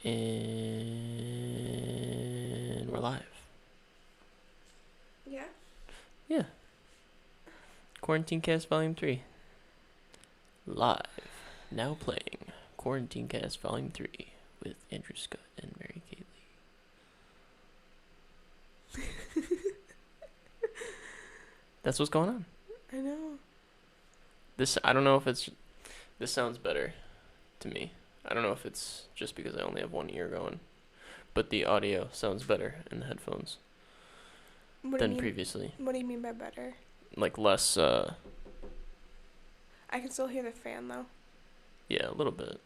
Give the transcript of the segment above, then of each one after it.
And we're live. Yeah? Yeah. QuarantineCast Volume 3. Live. Now playing QuarantineCast Volume 3 with Andrew Scott and Mary Kaylee. That's what's going on. I know. I don't know if it's... This sounds better to me. I don't know if it's just because I only have one ear going. But the audio sounds better in the headphones than previously. What do you mean by better? Like less, I can still hear the fan, though. Yeah, a little bit.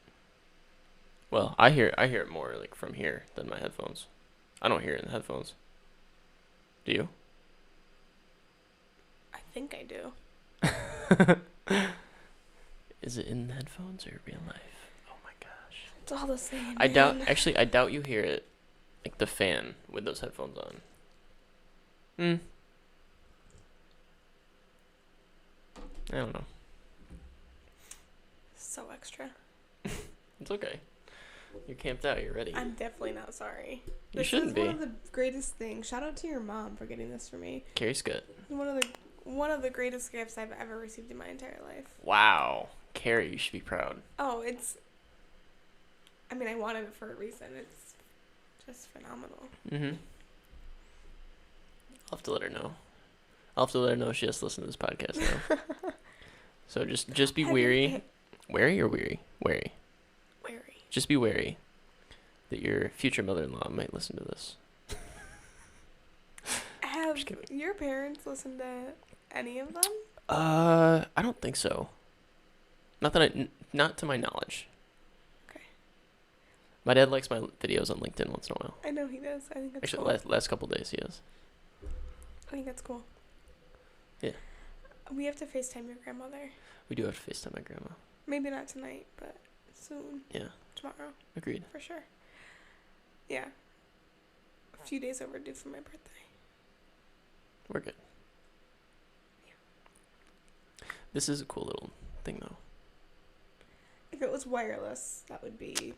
Well, I hear it more like from here than my headphones. I don't hear it in the headphones. Do you? I think I do. Is it in the headphones or real life? Oh my gosh. It's all the same. I doubt you hear it, like the fan with those headphones on. I don't know. So extra. It's okay. You're camped out. You're ready. I'm definitely not sorry. You shouldn't be. This is one of the greatest things. Shout out to your mom for getting this for me. Carrie Scott. One of the greatest gifts I've ever received in my entire life. Wow. Carrie, you should be proud. Oh, I mean, I wanted it for a reason. It's just phenomenal. Mm-hmm. I'll have to let her know. She has to listen to this podcast now. So just be wary. Wary or weary? Wary. Wary. Just be wary that your future mother-in-law might listen to this. Have your parents listened to any of them? I don't think so. Not to my knowledge. Okay. My dad likes my videos on LinkedIn once in a while. I know he does. I think that's Actually, cool. last couple days he has. I think that's cool. Yeah. We have to FaceTime your grandmother. We do have to FaceTime my grandma. Maybe not tonight, but soon. Yeah. Tomorrow. Agreed. For sure. Yeah. A few days overdue for my birthday. We're good. Yeah. This is a cool little thing, though. If it was wireless, that would be...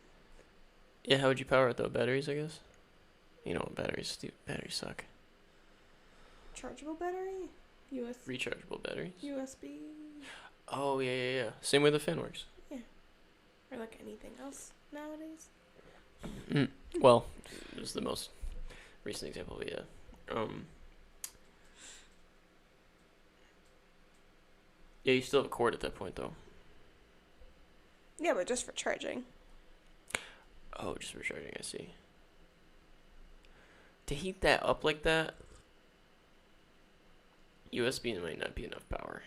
Yeah, how would you power it, though? Batteries, I guess? You know what batteries do. Batteries suck. Chargeable battery? Rechargeable batteries? USB? Oh, yeah. Same way the fan works. Yeah. Or like anything else nowadays. Well, this is the most recent example, yeah. Yeah, you still have a cord at that point, though. Yeah, but just for charging. Oh, just for charging, I see. To heat that up like that, USB might not be enough power.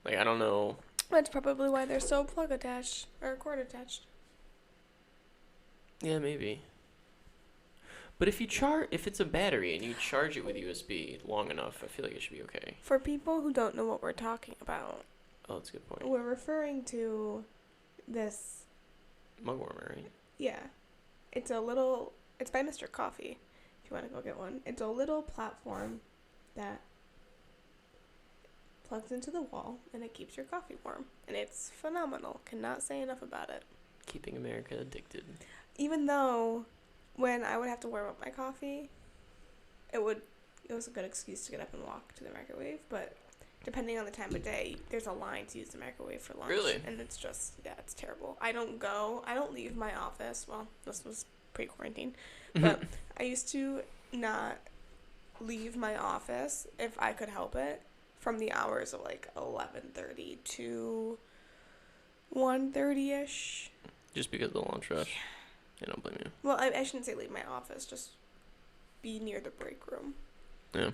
Like, I don't know. That's probably why they're so plug attached or cord attached. Yeah, maybe. But if it's a battery and you charge it with USB long enough, I feel like it should be okay. For people who don't know what we're talking about. Oh, that's a good point. We're referring to this mug warmer, right? Yeah. It's by Mr. Coffee, if you want to go get one. It's a little platform that plugs into the wall, and it keeps your coffee warm. And it's phenomenal. Cannot say enough about it. Keeping America addicted. Even though when I would have to warm up my coffee, it was a good excuse to get up and walk to the microwave, but depending on the time of day, there's a line to use the microwave for lunch. Really? And it's just, it's terrible. I don't leave my office. Well, this was pre-quarantine. But I used to not leave my office, if I could help it, from the hours of like 11:30 to 1:30ish. Just because of the lunch rush? Yeah. I don't blame you. Well, I shouldn't say leave my office. Just be near the break room. Yeah.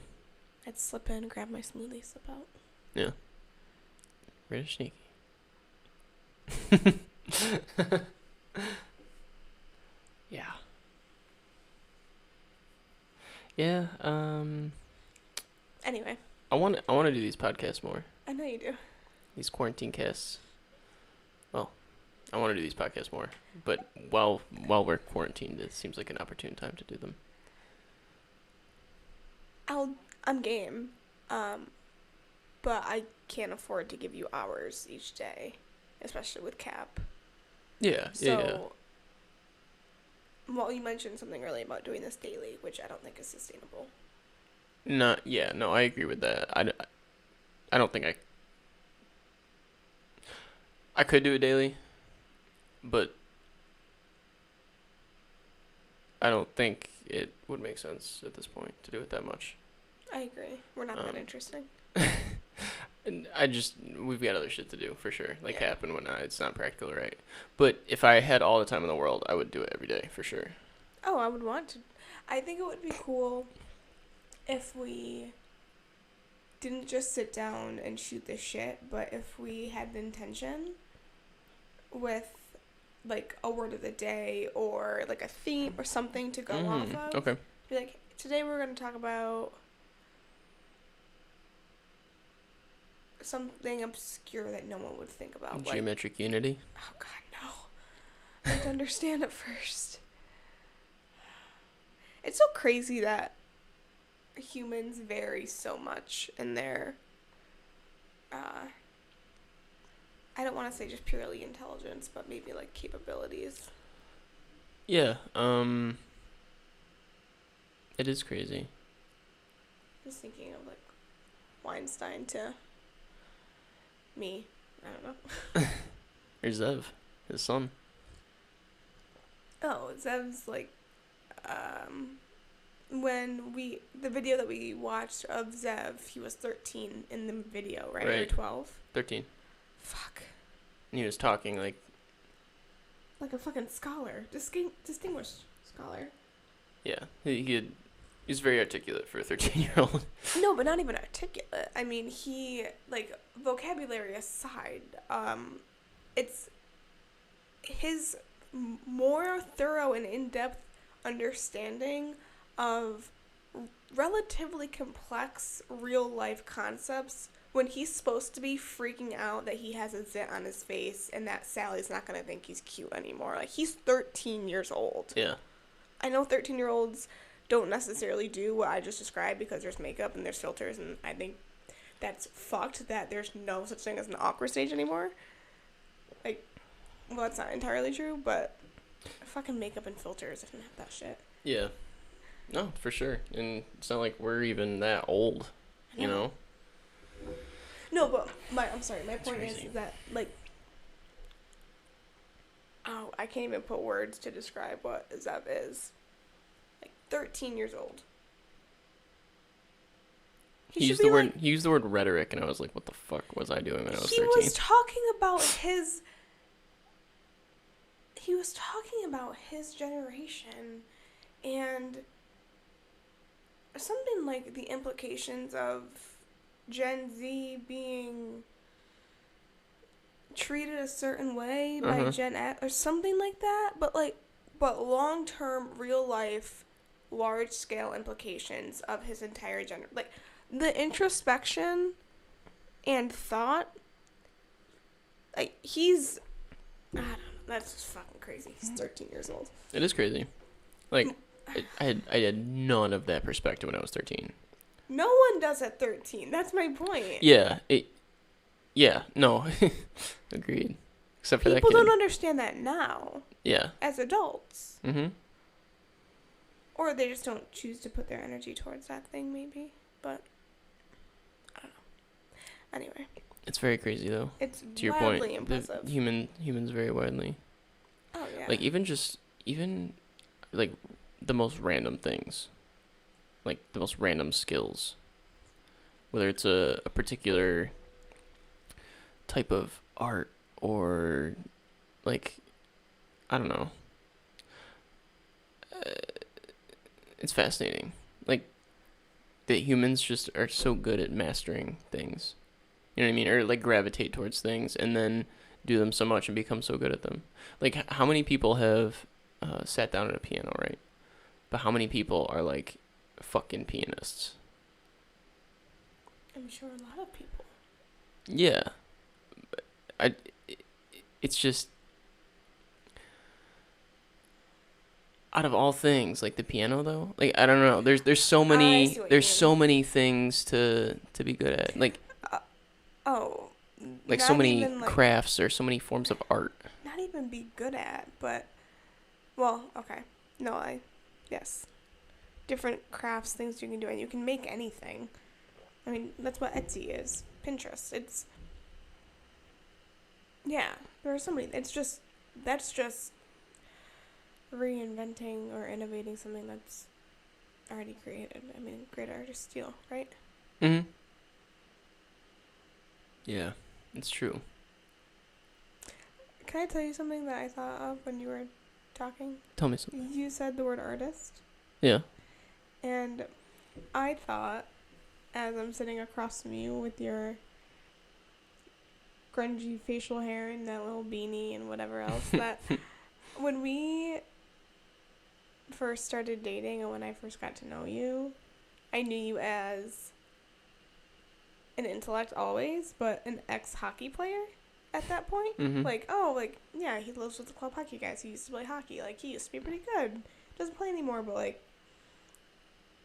I'd slip in, grab my smoothie, slip out. Yeah. Really sneaky. Yeah. Yeah, Anyway. I want to do these podcasts more. I know you do. These quarantine casts. Well, I want to do these podcasts more, but while we're quarantined, it seems like an opportune time to do them. I'm game. But I can't afford to give you hours each day, especially with Cap. Yeah, So Well, you mentioned something earlier about doing this daily, which I don't think is sustainable. No, I agree with that. I don't think I could do it daily, but I don't think it would make sense at this point to do it that much. I agree. We're not that interesting. And we've got other shit to do for sure, like Yeah. Hap and whatnot. It's not practical, right? But if I had all the time in the world, I would do it every day for sure. Oh, I would want to. I think it would be cool if we didn't just sit down and shoot the shit, but if we had the intention with like a word of the day or like a theme or something to go off of. Okay. Be like, today we're going to talk about something obscure that no one would think about. Geometric unity. Oh, God, no. I have to understand it first. It's so crazy that humans vary so much in their, I don't want to say just purely intelligence, but maybe like capabilities. Yeah. It is crazy. Just thinking of like Weinstein to me. I don't know. Or Zev, his son. Oh, Zev's like, when the video that we watched of Zev, he was 13 in the video, right? Or 12? 13. Fuck. And he was talking like a fucking scholar. Distinguished scholar. Yeah, he's very articulate for a 13-year-old. No, but not even articulate. I mean, he, like, vocabulary aside, it's his more thorough and in-depth understanding of relatively complex real-life concepts when he's supposed to be freaking out that he has a zit on his face and that Sally's not going to think he's cute anymore. Like, he's 13 years old. Yeah. I know 13-year-olds don't necessarily do what I just described because there's makeup and there's filters, and I think that's fucked that there's no such thing as an awkward stage anymore. Like, well, that's not entirely true, but fucking makeup and filters and that shit. Yeah. No, for sure. And it's not like we're even that old, you know? No, but my point is that, like, oh, I can't even put words to describe what Zev is. Like, 13 years old. He used the word rhetoric, and I was like, what the fuck was I doing when I was 13? He was talking about his generation and something like the implications of Gen Z being treated a certain way by Gen X or something like that, but long-term, real-life, large-scale implications of his entire generation. Like, the introspection and thought, like, I don't know, that's just fucking crazy. He's 13 years old. It is crazy. Like, I had none of that perspective when I was 13. No one does at 13. That's my point. Yeah, no. Agreed. Except for that kid. People don't understand that now. Yeah. As adults. Mm-hmm. Or they just don't choose to put their energy towards that thing, maybe. But, I don't know. Anyway. It's very crazy, though. It's to your wildly point, impressive. Humans vary widely. Oh, yeah. Like, even, like, the most random things. Like, the most random skills. Whether it's a particular type of art or, like, I don't know. It's fascinating. Like, that humans just are so good at mastering things. You know what I mean? Or, like, gravitate towards things and then do them so much and become so good at them. Like, how many people have sat down at a piano, right? But how many people are, like, fucking pianists? I'm sure a lot of people. Yeah. It's just, out of all things, like the piano though, like I don't know. There's so many things to be good at. Like like so many crafts or so many forms of art. Not even be good at, but well, okay. Yes. Different crafts, things you can do, and you can make anything. I mean, that's what Etsy is. Pinterest. Yeah, there are so many. That's just reinventing or innovating something that's already created. I mean, great artists steal, right? Mm-hmm. Yeah, it's true. Can I tell you something that I thought of when you were talking? Tell me something. You said the word artist, Yeah. and I thought, as I'm sitting across from you with your grungy facial hair and that little beanie and whatever else, that when we first started dating and when I first got to know you, I knew you as an intellect always, but an ex-hockey player at that point. Mm-hmm. Yeah, he lives with the club hockey guys. He used to play hockey. Like, he used to be pretty good. Doesn't play anymore, but, like...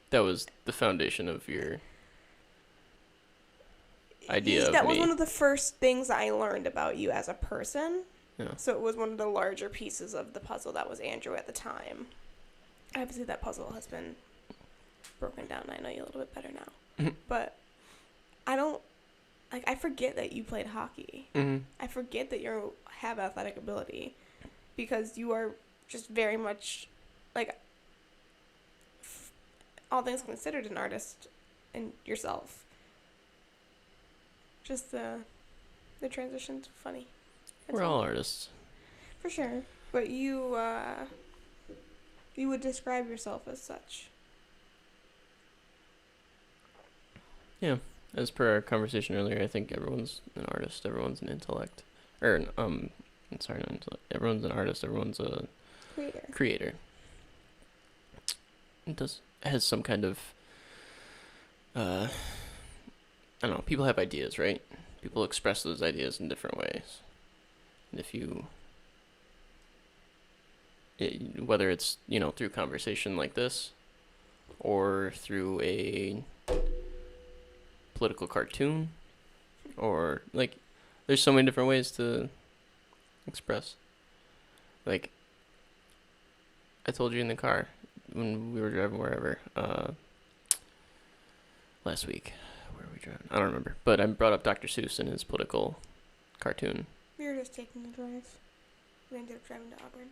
That was the foundation of your idea of that me. was one of the first things I learned about you as a person. Yeah. So it was one of the larger pieces of the puzzle that was Andrew at the time. Obviously, that puzzle has been broken down. I know you a little bit better now. But I don't... Like, I forget that you played hockey. Mm-hmm. I forget that you have athletic ability. Because you are just very much, like, all things considered, an artist in yourself. Just the transition's funny. That's We're all artists. For sure. But you would describe yourself as such. Yeah. As per our conversation earlier, I think everyone's an artist. Everyone's an intellect. Sorry, not intellect. Everyone's an artist. Everyone's a creator. It has some kind of, I don't know, people have ideas, right? People express those ideas in different ways. And if you, whether it's, through conversation like this, or through a political cartoon, or, like, there's so many different ways to express. Like, I told you in the car when we were driving wherever, last week. Where were we driving? I don't remember. But I brought up Dr. Seuss and his political cartoon. We were just taking a drive. We ended up driving to Auburn.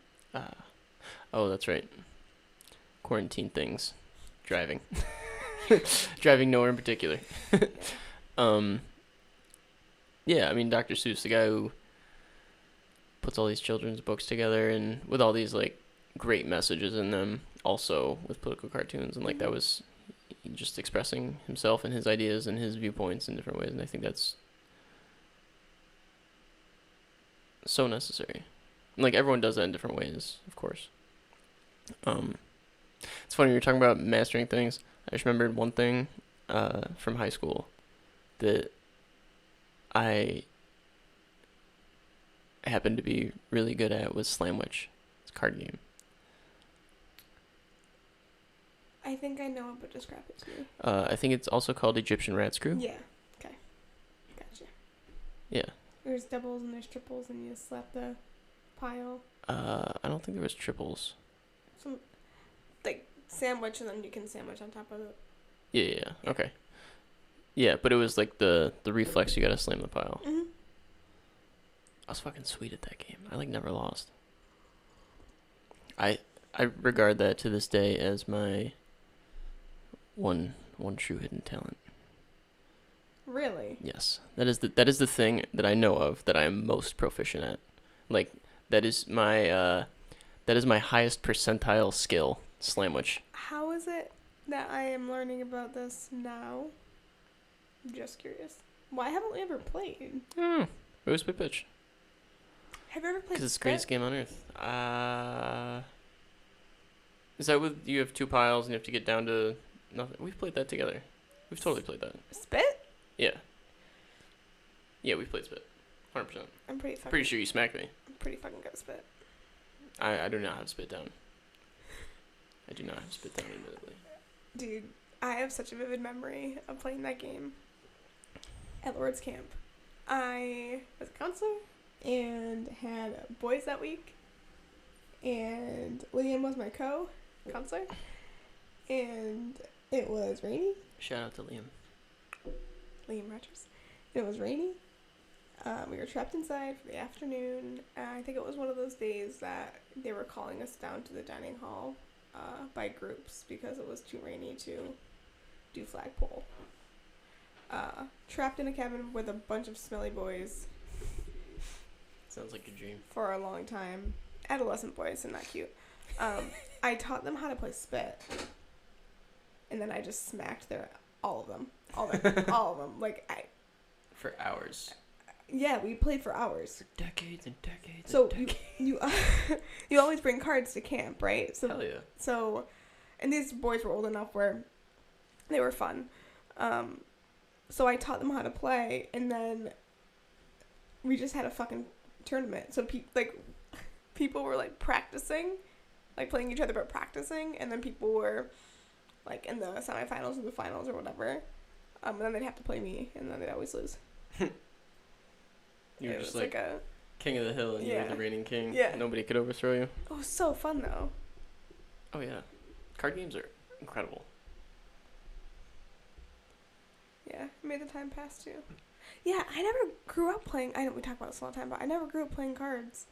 Oh, that's right. Quarantine things. Driving. Driving nowhere in particular. Yeah, I mean, Dr. Seuss, the guy who puts all these children's books together and with all these, like, great messages in them, also with political cartoons, and, like, that was just expressing himself and his ideas and his viewpoints in different ways, and I think that's so necessary. Like, everyone does that in different ways, of course. It's funny, you were talking about mastering things. I just remembered one thing from high school that I happened to be really good at was Slamwich. It's a card game. I think I know it, but describe it to me. I think it's also called Egyptian Rat Screw. Yeah. Okay. Gotcha. Yeah. There's doubles and there's triples, and you slap the pile. I don't think there was triples. Some, like, sandwich, and then you can sandwich on top of it. Yeah. Okay. Yeah, but it was like the reflex, you gotta slam the pile. Mm-hmm. I was fucking sweet at that game. I, like, never lost. I regard that to this day as my one true hidden talent. Really? Yes. That is the thing that I know of that I am most proficient at. Like, that is my highest percentile skill, Slamwich. How is it that I am learning about this now? I'm just curious. Why haven't we ever played? We always play pitch. Have you ever played Because it's the Spit? greatest game on earth. Is that with you have two piles and you have to get down to nothing? We've played that together. We've totally played that. Spit? Yeah. Yeah, we've played Spit. 100%. I'm pretty Sure you smacked me. I'm pretty fucking good at Spit. I do not have Spit down. I do not have Spit down, admittedly. Dude, I have such a vivid memory of playing that game at Lord's Camp. I was a counselor and had boys that week, and Liam was my counselor, and it was rainy. Shout out to Liam. Liam Rogers. It was rainy. We were trapped inside for the afternoon. I think it was one of those days that they were calling us down to the dining hall by groups because it was too rainy to do flagpole. Trapped in a cabin with a bunch of smelly boys Sounds like a dream. for a long time. Adolescent boys and not cute. I taught them how to play spit. And then I just smacked all of them. All of them. Like, For hours. yeah, we played for hours. For decades and decades. So and decades. you always bring cards to camp, right? So, Hell yeah. So, and these boys were old enough where they were fun. So I taught them how to play, and then we just had a fucking tournament. So people were like practicing, like playing each other but practicing, and then people were like in the semifinals or the finals or whatever. And then they'd have to play me, and then they'd always lose. You were It just was like a king of the hill, and you Yeah. were the reigning king. Yeah. Nobody could overthrow you. it was so fun though. Oh yeah, card games are incredible. Yeah, it made the time pass too. Yeah, I never grew up playing. I know we talk about this all the time, but I never grew up playing cards.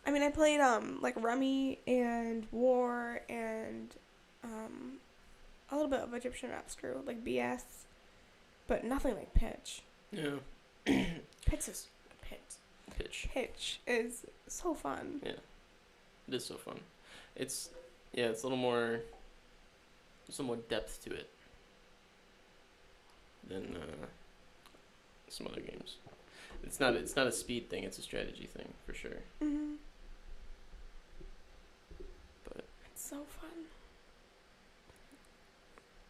I mean, I played like Rummy and War and a little bit of Egyptian Obscure, like BS, but nothing like Pitch. Yeah. Pitch is Pitch. Pitch is so fun. Yeah. It is so fun. It's a little more. There's some more depth to it than some other games. It's not a speed thing. It's a strategy thing for sure. Mhm. But It's so fun.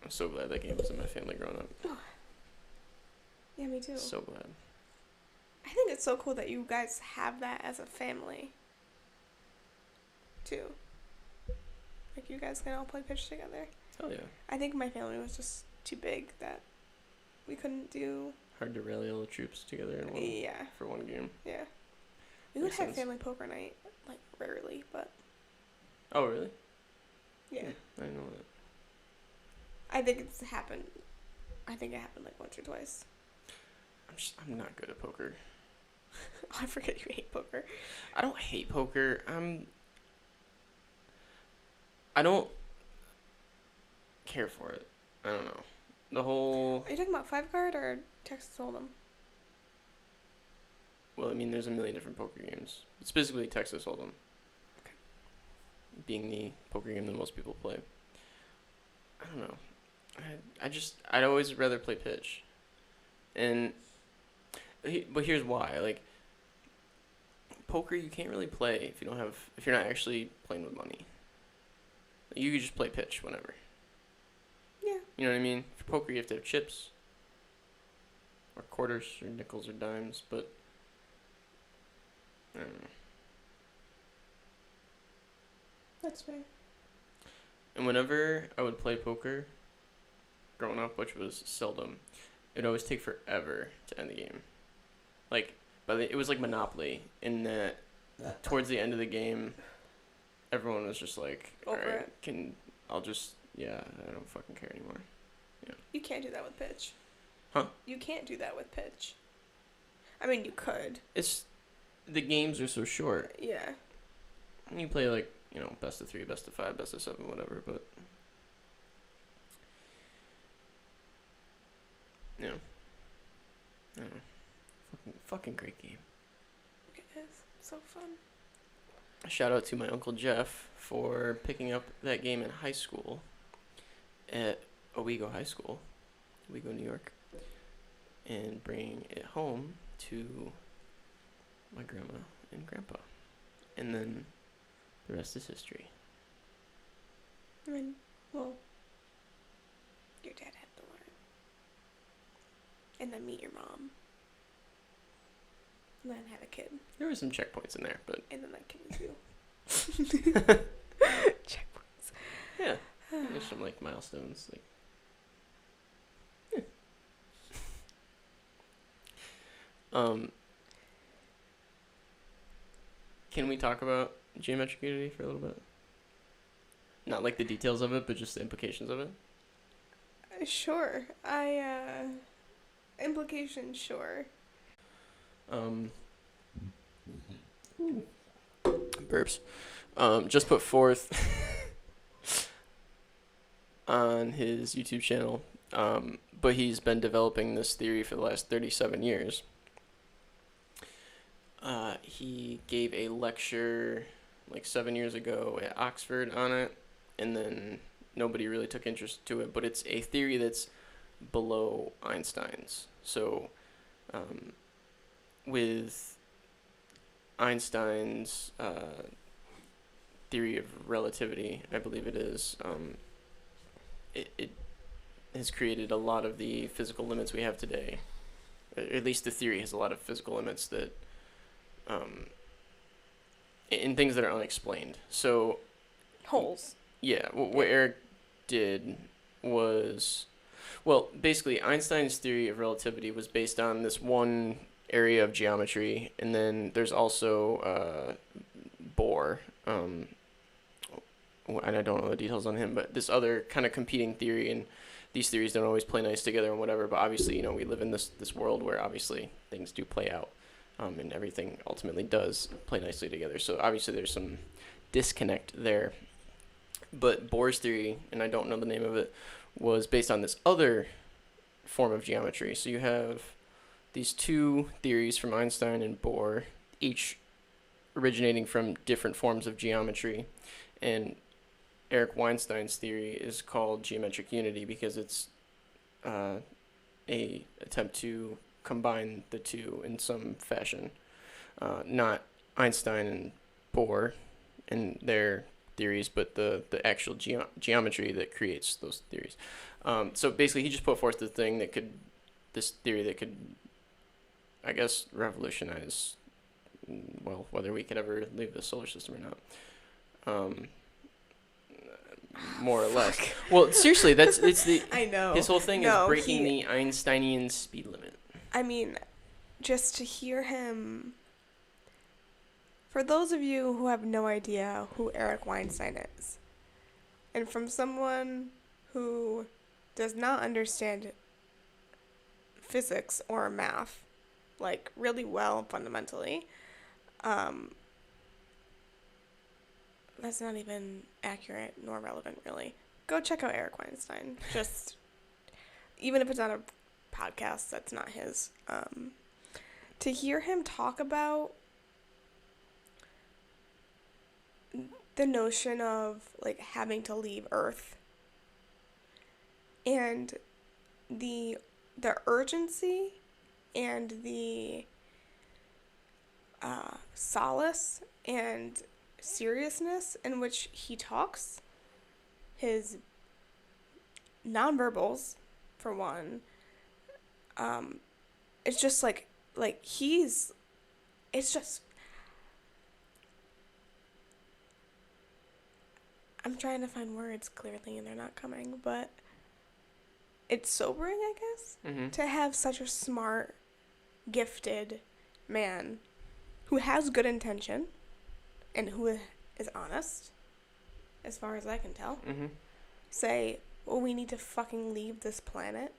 I'm so glad that game was in my family growing up. Yeah, me too. So glad. I think it's so cool that you guys have that as a family, too. Like, you guys can all play Pitch together. Hell yeah. I think my family was just too big that we couldn't do. Hard to rally all the troops together in one Yeah, for one game. yeah. We would Makes have sense. family poker night, like, rarely, but Oh really? yeah. I didn't know that. I think it's happened. I think it happened, like, once or twice. I'm not good at poker. Oh, I forget you hate poker. I don't hate poker. I don't care for it. I don't know. The whole. Are you talking about 5-card or Texas Hold'em? Well, I mean, there's a million different poker games. It's basically Texas Hold'em. Okay. Being the poker game that most people play. I don't know. I'd always rather play Pitch. And, but here's why. Like, poker you can't really play if you're not actually playing with money. You could just play Pitch whenever. Yeah. You know what I mean? For poker, you have to have chips. Or quarters, or nickels, or dimes, but I don't know. That's fair. And whenever I would play poker, growing up, which was seldom, it would always take forever to end the game. Like, it was like Monopoly, in that towards the end of the game, everyone was just like, Over alright, it. I don't fucking care anymore. You can't do that with Pitch. Huh? You can't do that with Pitch. I mean, you could. The games are so short. Yeah. You play like, best of 3, best of 5, best of 7, whatever, but I don't know. Fucking great game. It is. So fun. Shout out to my Uncle Jeff for picking up that game in high school at Owego High School, Owego, New York, and bringing it home to my grandma and grandpa. And then the rest is history. I mean, well, your dad had to learn. And then meet your mom. And then have a kid. There were some checkpoints in there, but And then that kid was you. Checkpoints. yeah, there's some like milestones. Like, can we talk about geometric unity for a little bit? Not like the details of it, but just the implications of it. Sure. Implication, sure. Burps. Just put forth on his YouTube channel. But he's been developing this theory for the last 37 years. He gave a lecture like 7 years ago at Oxford on it, and then nobody really took interest to it. But it's a theory that's below Einstein's. So, with Einstein's theory of relativity, I believe it is, it has created a lot of the physical limits we have today. At least the theory has a lot of physical limits that, in things that are unexplained. So, Holes. yeah, what Eric did was, well, basically Einstein's theory of relativity was based on this one area of geometry, and then there's also Bohr, and I don't know the details on him, but this other kind of competing theory, and these theories don't always play nice together and whatever, but obviously, we live in this world where obviously things do play out, and everything ultimately does play nicely together. So obviously there's some disconnect there. But Bohr's theory, and I don't know the name of it, was based on this other form of geometry. So you have these two theories from Einstein and Bohr, each originating from different forms of geometry. And Eric Weinstein's theory is called geometric unity because it's a attempt to combine the two in some fashion. Not Einstein and Bohr and their theories, but the actual geometry that creates those theories. So basically, he just put forth this theory that could, I guess, revolutionize, well, whether we could ever leave the solar system or not. More or less. Well, seriously, it's the. I know. His whole thing is breaking the Einsteinian speed limit. I mean, just to hear him. For those of you who have no idea who Eric Weinstein is, and from someone who does not understand physics or math, like, really well fundamentally, that's not even accurate nor relevant, really. Go check out Eric Weinstein. Just, even if it's not a podcast, that's not his. To hear him talk about the notion of, like, having to leave Earth and the urgency and the solace and seriousness in which he talks, his nonverbals, for one, it's just it's just, I'm trying to find words clearly and they're not coming, but it's sobering, I guess, to have such a smart, gifted man who has good intention and who is honest, as far as I can tell, say, well, we need to fucking leave this planet.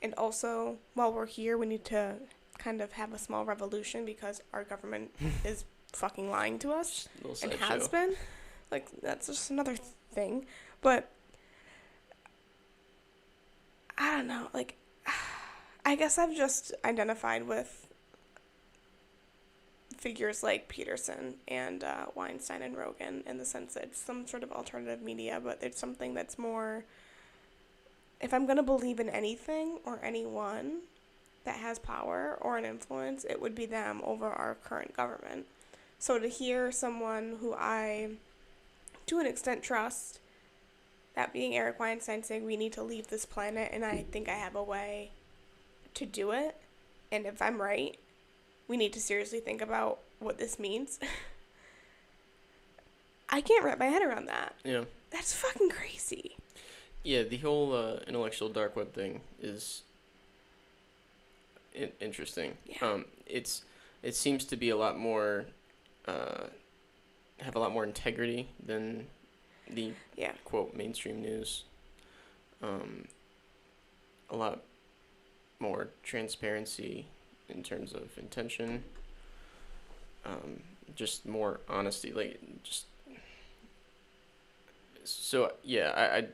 And also, while we're here, we need to kind of have a small revolution because our government is fucking lying to us and has been. Like, that's just another thing. But, I don't know, like, I guess I've just identified with figures like Peterson and Weinstein and Rogan in the sense that it's some sort of alternative media, but it's something that's more, if I'm going to believe in anything or anyone that has power or an influence, it would be them over our current government. So to hear someone who I, to an extent, trust, that being Eric Weinstein, saying we need to leave this planet and I think I have a way to do it, and if I'm right, we need to seriously think about what this means. I can't wrap my head around that. Yeah. That's fucking crazy. Yeah, the whole intellectual dark web thing is interesting. Yeah. It seems to be a lot more have a lot more integrity than the Yeah. quote mainstream news. A lot more transparency in terms of intention. Just more honesty, like just. So yeah, I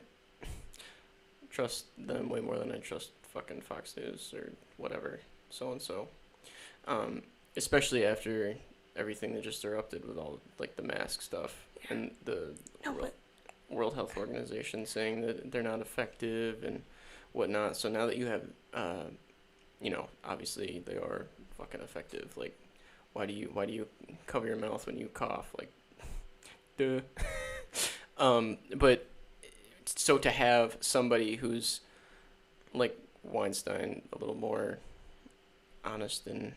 trust them way more than I trust fucking Fox News or whatever, so and so. Especially after everything that just erupted with all like the mask stuff and the World Health Organization saying that they're not effective and whatnot. So now that you have, obviously they are fucking effective. Like, why do you cover your mouth when you cough? Like, duh. But so to have somebody who's like Weinstein, a little more honest and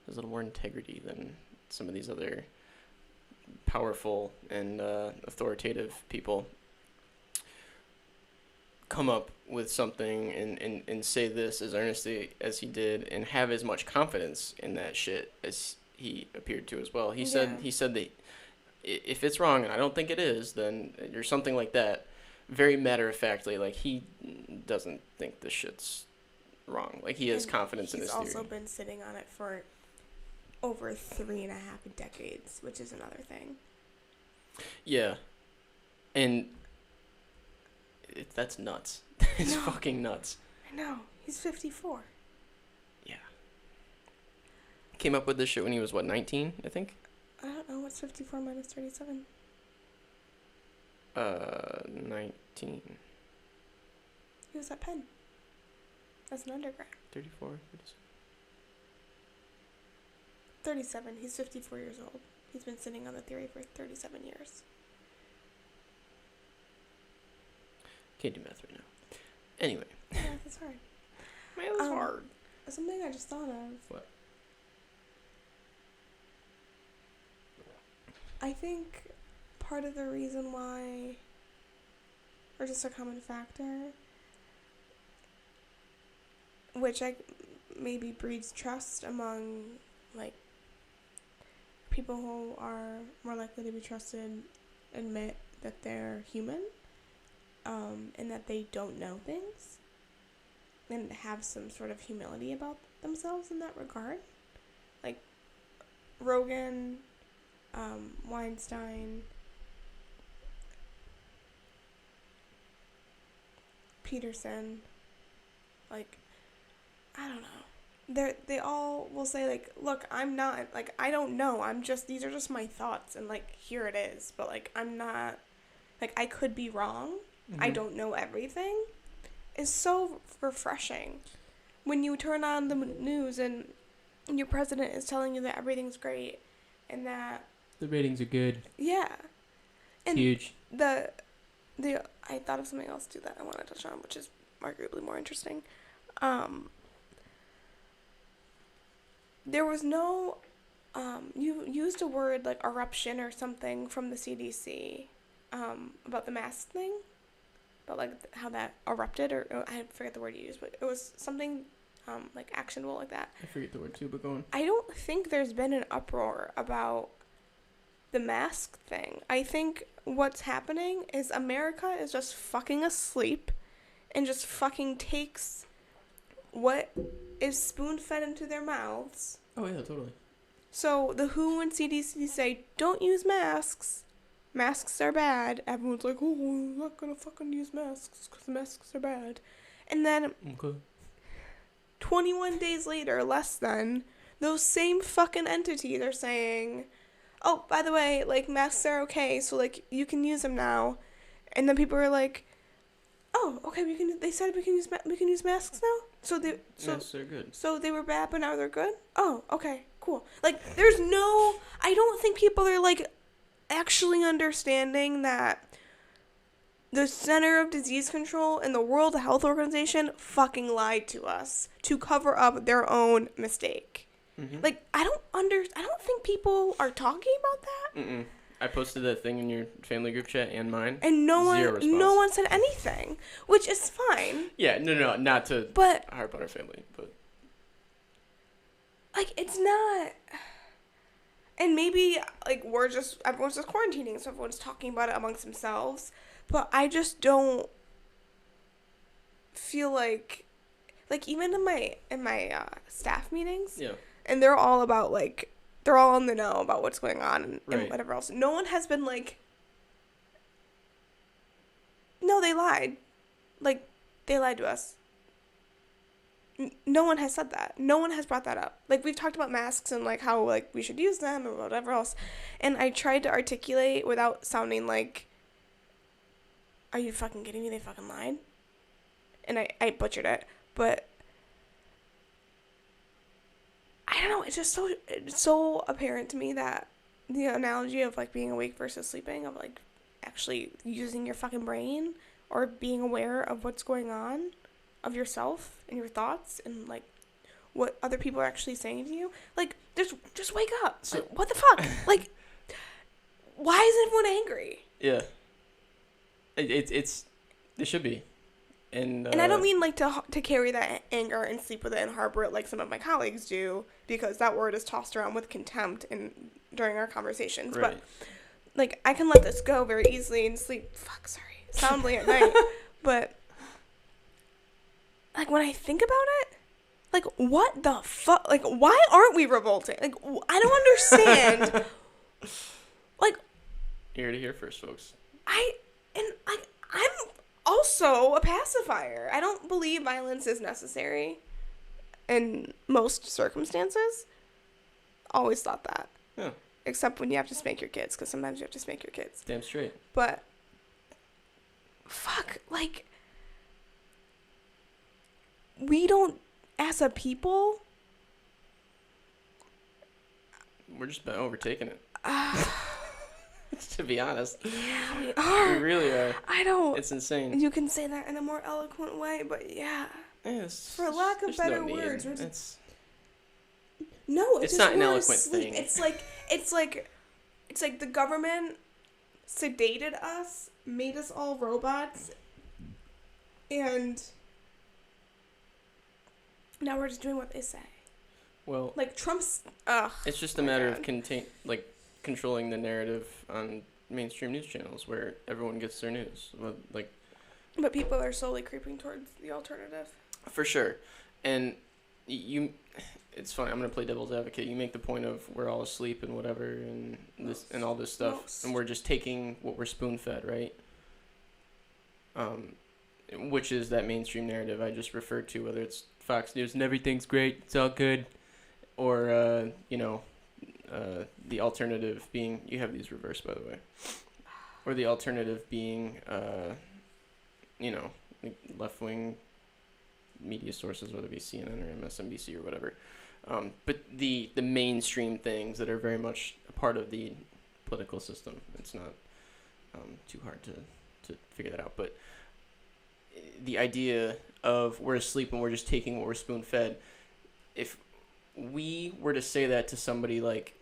has a little more integrity than some of these other powerful and authoritative people, come up with something and say this as earnestly as he did and have as much confidence in that shit as he appeared to as well. He said that if it's wrong, and I don't think it is, then or something like that, very matter-of-factly, like he doesn't think this shit's wrong. Like he has confidence in his theory. He's also been sitting on it for over 3.5 decades, which is another thing. Yeah. And that's nuts. It's fucking nuts. I know. He's 54. Yeah. Came up with this shit when he was, 19, I think? I don't know. What's 54 minus 37? 19. He was at Penn. As an undergrad. 34, 37. He's 54 years old. He's been sitting on the theory for 37 years. Can't do math right now. Anyway. Math is hard. Math is hard. Something I just thought of. What? I think part of the reason why, or just a common factor, which maybe breeds trust among, like, people who are more likely to be trusted, admit that they're human, and that they don't know things, and have some sort of humility about themselves in that regard. Like, Rogan, Weinstein, Peterson, like, I don't know. They all will say, like, look, I'm not, like, I don't know. These are just my thoughts, and, like, here it is. But, like, I'm not, like, I could be wrong. Mm-hmm. I don't know everything. It's so refreshing when you turn on the news and your president is telling you that everything's great and that the ratings are good. Yeah. And huge. I thought of something else too that I want to touch on, which is arguably more interesting. There was no, you used a word like eruption or something from the CDC, about the mask thing, about like how that erupted, or I forget the word you used, but it was something, like actionable like that. I forget the word too, but go on. I don't think there's been an uproar about the mask thing. I think what's happening is America is just fucking asleep and just fucking takes what is spoon-fed into their mouths. Oh, yeah, totally. So the WHO and CDC say, don't use masks. Masks are bad. Everyone's like, oh, I'm not gonna fucking use masks because masks are bad. And then 21 days later, less than, those same fucking entities are saying, oh, by the way, like, masks are okay, so, like, you can use them now. And then people are like, oh, okay, they said we can use masks now? Yes, they're good. So they were bad, but now they're good? Oh, okay, cool. Like, I don't think people are, like, actually understanding that the Center of Disease Control and the World Health Organization fucking lied to us to cover up their own mistake. Mm-hmm. Like, I don't think people are talking about that. Mm-mm. I posted that thing in your family group chat and mine. And no one said anything, which is fine. Yeah, no, not to harp on our family, but like, it's not. And maybe, like, everyone's just quarantining, so everyone's talking about it amongst themselves. But I just don't feel like even in my staff meetings, Yeah. and they're all about, like, they're all in the know about what's going on and Right. whatever else. No one has been like, no, they lied. Like, they lied to us. No one has said that. No one has brought that up. Like, we've talked about masks and, like, how, like, we should use them and whatever else. And I tried to articulate without sounding like, are you fucking kidding me? They fucking lied. And I butchered it. But I don't know. It's so apparent to me that the analogy of, like, being awake versus sleeping, of, like, actually using your fucking brain or being aware of what's going on, of yourself and your thoughts and, like, what other people are actually saying to you. Like, just wake up. So, like, what the fuck? Like, why is everyone angry? Yeah. It should be. And I don't mean, like, to carry that anger and sleep with it and harbor it like some of my colleagues do, because that word is tossed around with contempt during our conversations. Right. But, like, I can let this go very easily and sleep, soundly at night. But, like, when I think about it, like, what the fuck? Like, why aren't we revolting? Like, I don't understand. Like, you heard it here first, folks. I'm also a pacifier. I don't believe violence is necessary in most circumstances. Always thought that. Yeah. Except when you have to spank your kids, because sometimes you have to spank your kids. Damn straight. But, fuck, like, we don't, as a people... We're just overtaking it. To be honest. Yeah, we are. We really are. I don't... It's insane. You can say that in a more eloquent way, but yeah. Yes. For lack of better no words. No, it's it's just not an we're eloquent asleep. thing. It's like the government sedated us, made us all robots, and now we're just doing what they say. Well, Like, Trump's... it's just a matter of controlling the narrative on mainstream news channels where everyone gets their news. Like, but people are slowly creeping towards the alternative. for sure. And it's funny, I'm going to play devil's advocate. You make the point of we're all asleep and whatever and and all this stuff. And we're just taking what we're spoon-fed, right? Which is that mainstream narrative I just referred to, whether it's Fox News and everything's great, it's all good, or, the alternative being, you have these reversed, by the way, or the alternative being, left-wing media sources, whether it be CNN or MSNBC or whatever. But the mainstream things that are very much a part of the political system, it's not too hard to figure that out. But the idea of we're asleep and we're just taking what we're spoon-fed, if we were to say that to somebody like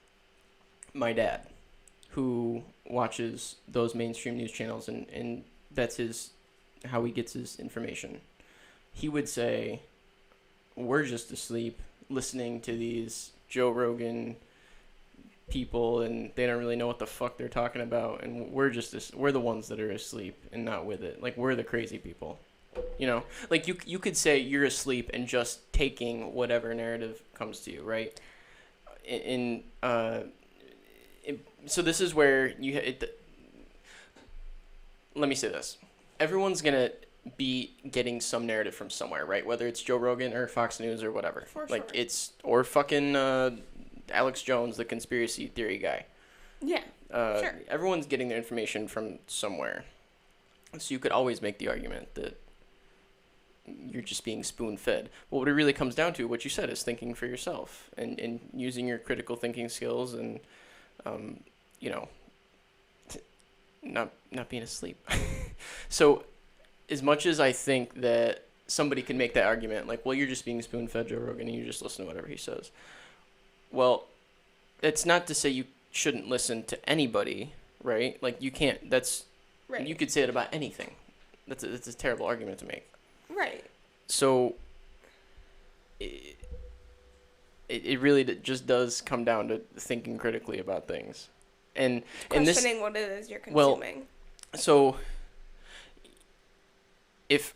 my dad, who watches those mainstream news channels and that's how he gets his information, he would say, we're just asleep listening to these Joe Rogan people and they don't really know what the fuck they're talking about, and we're the ones that are asleep and not with it. Like, we're the crazy people. Like, you could say you're asleep and just taking whatever narrative comes to you, right? So this is where let me say this. Everyone's going to be getting some narrative from somewhere, right? Whether it's Joe Rogan or Fox News or whatever. For like, sure. Or fucking Alex Jones, the conspiracy theory guy. Yeah, sure. Everyone's getting their information from somewhere. So you could always make the argument that you're just being spoon-fed. But what it really comes down to, what you said, is thinking for yourself and using your critical thinking skills and, not being asleep. So as much as I think that somebody can make that argument, like, well, you're just being spoon-fed Joe Rogan and you just listen to whatever he says. Well, it's not to say you shouldn't listen to anybody, right? Like, you can't, right. You could say it about anything. That's a terrible argument to make. Right. So, it really just does come down to thinking critically about things, and Questioning what it is you're consuming. so if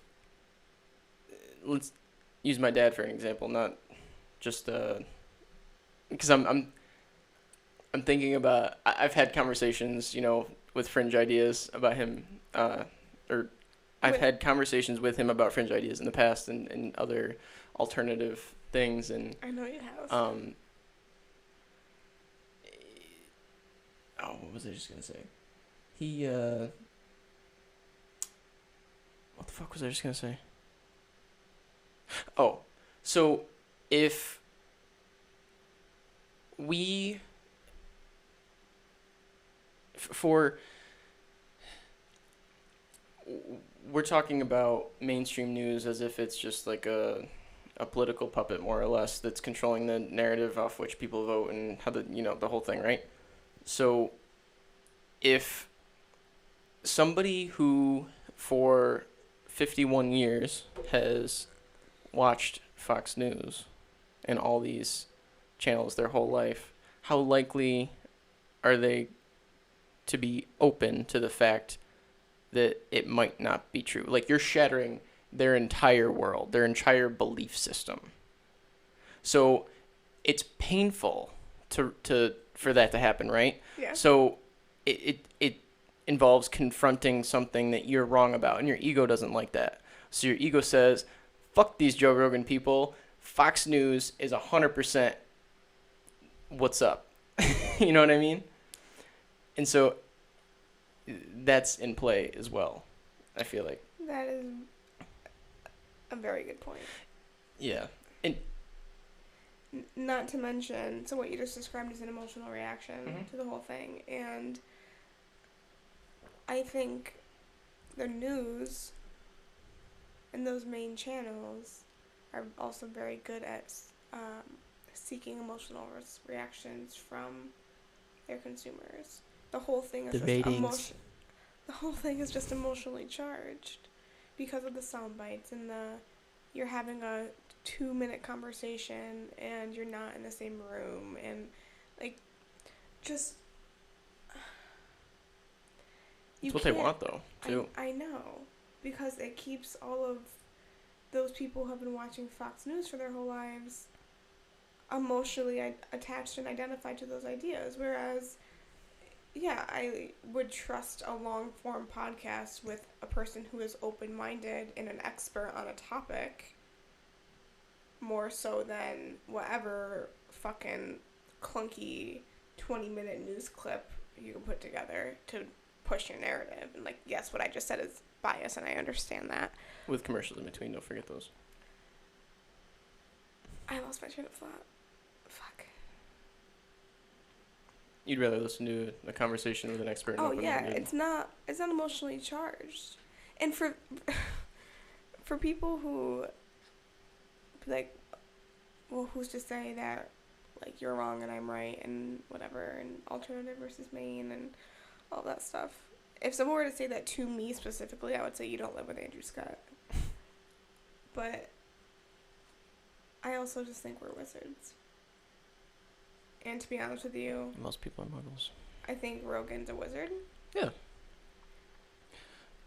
let's use my dad for an example, not just because I'm thinking about I've had conversations, with Fringe Ideas about him, or I've had conversations with him about Fringe Ideas in the past and other alternative things, and I know you have. What was I just gonna say? What the fuck was I just gonna say? Oh, so if we for we're talking about mainstream news as if it's just like a political puppet, more or less, that's controlling the narrative off which people vote and how the whole thing, right? So if somebody who for 51 years has watched Fox News and all these channels their whole life, how likely are they to be open to the fact that it might not be true? Like, you're shattering their entire world, their entire belief system. So it's painful for that to happen, right? Yeah. So it involves confronting something that you're wrong about, and your ego doesn't like that. So your ego says, fuck these Joe Rogan people. Fox News is 100% what's up. You know what I mean? And so that's in play as well, I feel like. That is a very good point. Yeah. And not to mention, so what you just described is an emotional reaction to the whole thing. And I think the news and those main channels are also very good at seeking emotional reactions from their consumers. The whole thing is the whole thing is just emotionally charged because of the sound bites and you're having a 2-minute conversation and you're not in the same room and just it's what they want, though, too. I know, because it keeps all of those people who have been watching Fox News for their whole lives emotionally attached and identified to those ideas, whereas I would trust a long-form podcast with a person who is open-minded and an expert on a topic more so than whatever fucking clunky 20-minute news clip you can put together to push your narrative. And, yes, what I just said is bias, and I understand that. With commercials in between, don't forget those. I lost my train of thought. Fuck. You'd rather listen to a conversation with an expert. Oh yeah, it's not emotionally charged, and for people who who's to say that you're wrong and I'm right and whatever, and alternative versus main and all that stuff. If someone were to say that to me specifically, I would say you don't live with Andrew Scott. But I also just think we're wizards. And to be honest with you, most people are muggles. I think Rogan's a wizard. Yeah.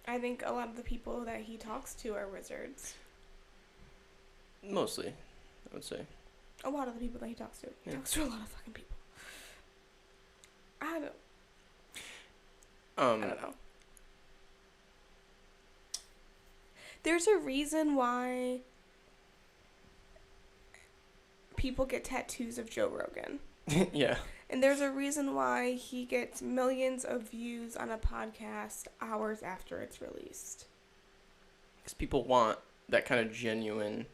I think a lot of the people that he talks to are wizards. Mostly, I would say. A lot of the people that he talks to. He talks to a lot of fucking people. I don't know. There's a reason why people get tattoos of Joe Rogan. Yeah. And there's a reason why he gets millions of views on a podcast hours after it's released. Because people want that kind of genuine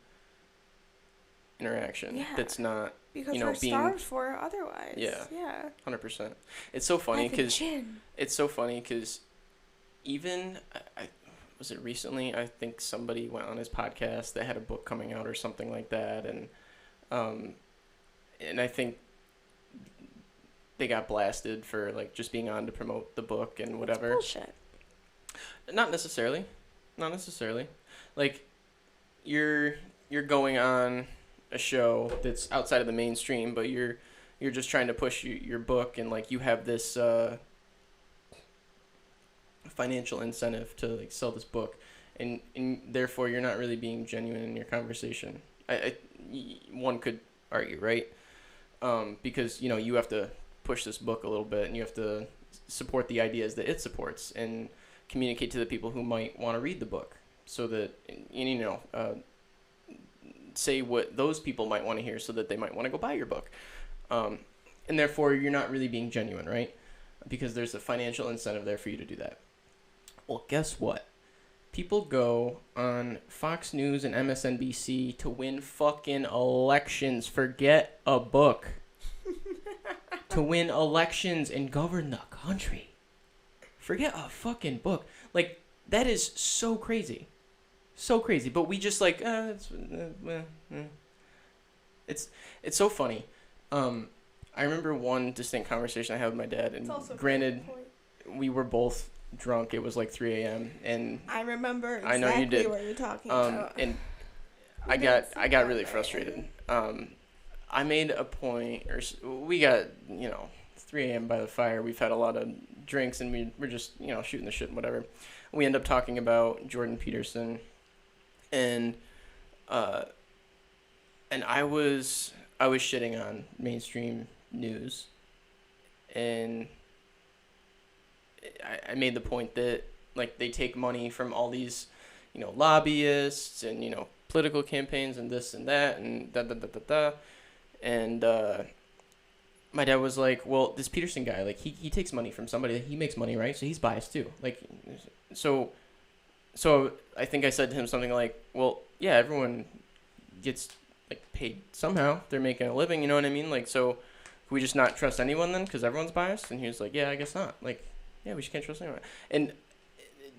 interaction. Yeah. That's not, because we're starved for it otherwise. Yeah. Yeah. 100%. It's so funny because even was it recently? I think somebody went on his podcast that had a book coming out or something like that, and I think they got blasted for just being on to promote the book and whatever. That's bullshit. Not necessarily. You're going on a show that's outside of the mainstream, but you're just trying to push your book, and like you have this financial incentive to like sell this book, and therefore you're not really being genuine in your conversation. One could argue, right? Because you have to push this book a little bit, and you have to support the ideas that it supports, and communicate to the people who might want to read the book, so that say what those people might want to hear, so that they might want to go buy your book. And therefore you're not really being genuine, right? Because there's a financial incentive there for you to do that. Well, guess what? People go on Fox News and MSNBC to win fucking elections. Forget a book. To win elections and govern the country. Forget a fucking book. Like, that is so crazy. So crazy. But we just like, it's so funny. I remember one distinct conversation I had with my dad, and granted, we were both drunk. It was like 3 a.m. and I remember exactly I know you did. what you're talking about. And I got really frustrated. I made a point, or we got 3 a.m. by the fire. We've had a lot of drinks, and we're just shooting the shit and whatever. We end up talking about Jordan Peterson, and I was shitting on mainstream news, and I made the point that like they take money from all these lobbyists and political campaigns and this and that and da. And my dad was like, well, this Peterson guy, like he takes money from somebody. He makes money, right? So he's biased too. Like, so I think I said to him something like, well, yeah, everyone gets like paid somehow. They're making a living, you know what I mean? Like, so can we just not trust anyone then because everyone's biased? And he was like, yeah, I guess not. Like, yeah, we just can't trust anyone. And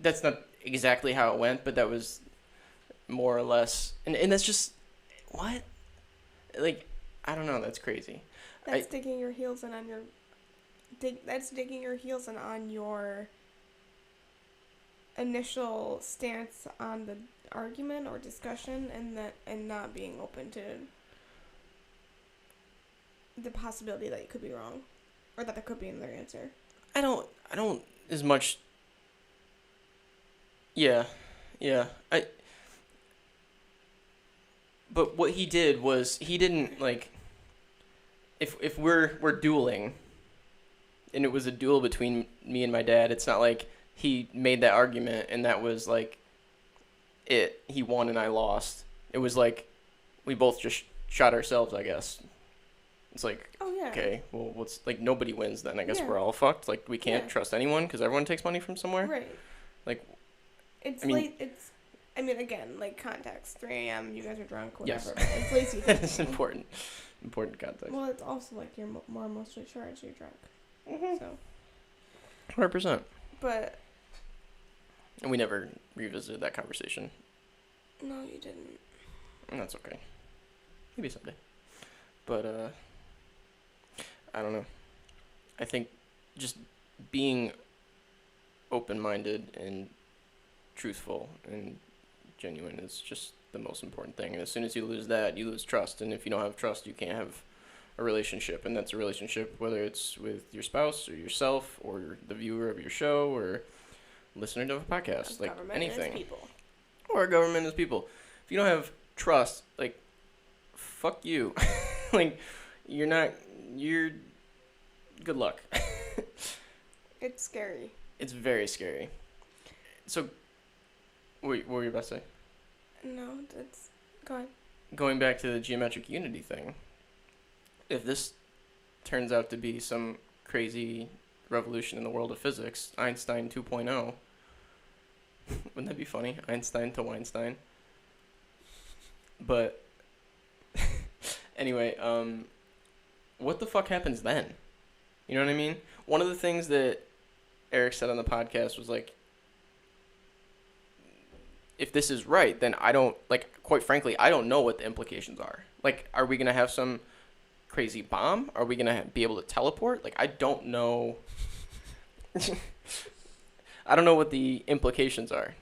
that's not exactly how it went, but that was more or less. And that's just, what? Like, I don't know. That's crazy. That's digging your heels in on your... That's digging your heels in on your initial stance on the argument or discussion, and not being open to the possibility that you could be wrong, or that there could be another answer. I don't as much. Yeah. But what he did was he didn't like. If we're dueling, and it was a duel between me and my dad, it's not like he made that argument and that was like it. He won and I lost. It was like we both just shot ourselves, I guess. It's like, oh, yeah. Okay, well, what's like nobody wins then. I guess we're all fucked. Like we can't trust anyone because everyone takes money from somewhere. Right. Like, it's late. Again, like context. 3 a.m. You guys are drunk. Whatever. Yes. It's lazy. It's important context. Well, it's also like you're more emotionally charged. You're drunk. Mm-hmm. So. 100%. But. And we never revisited that conversation. No, you didn't. And that's okay. Maybe someday. But I don't know. I think just being open-minded and truthful and genuine is just the most important thing. And as soon as you lose that, you lose trust. And if you don't have trust, you can't have a relationship. And that's a relationship whether it's with your spouse or yourself or the viewer of your show or listener to a podcast. Like anything. People. Or government is people. If you don't have trust, like, fuck you. Like, you're good luck. It's scary. It's very scary. So, what were you about to say? No, go ahead. Going back to the geometric unity thing, if this turns out to be some crazy revolution in the world of physics, Einstein 2.0, wouldn't that be funny? Einstein to Weinstein. But, anyway, what the fuck happens then? You know what I mean? One of the things that Eric said on the podcast was like, if this is right, then I don't, like, quite frankly, I don't know what the implications are. Like, are we going to have some crazy bomb? Are we going to be able to teleport? Like, I don't know. I don't know what the implications are.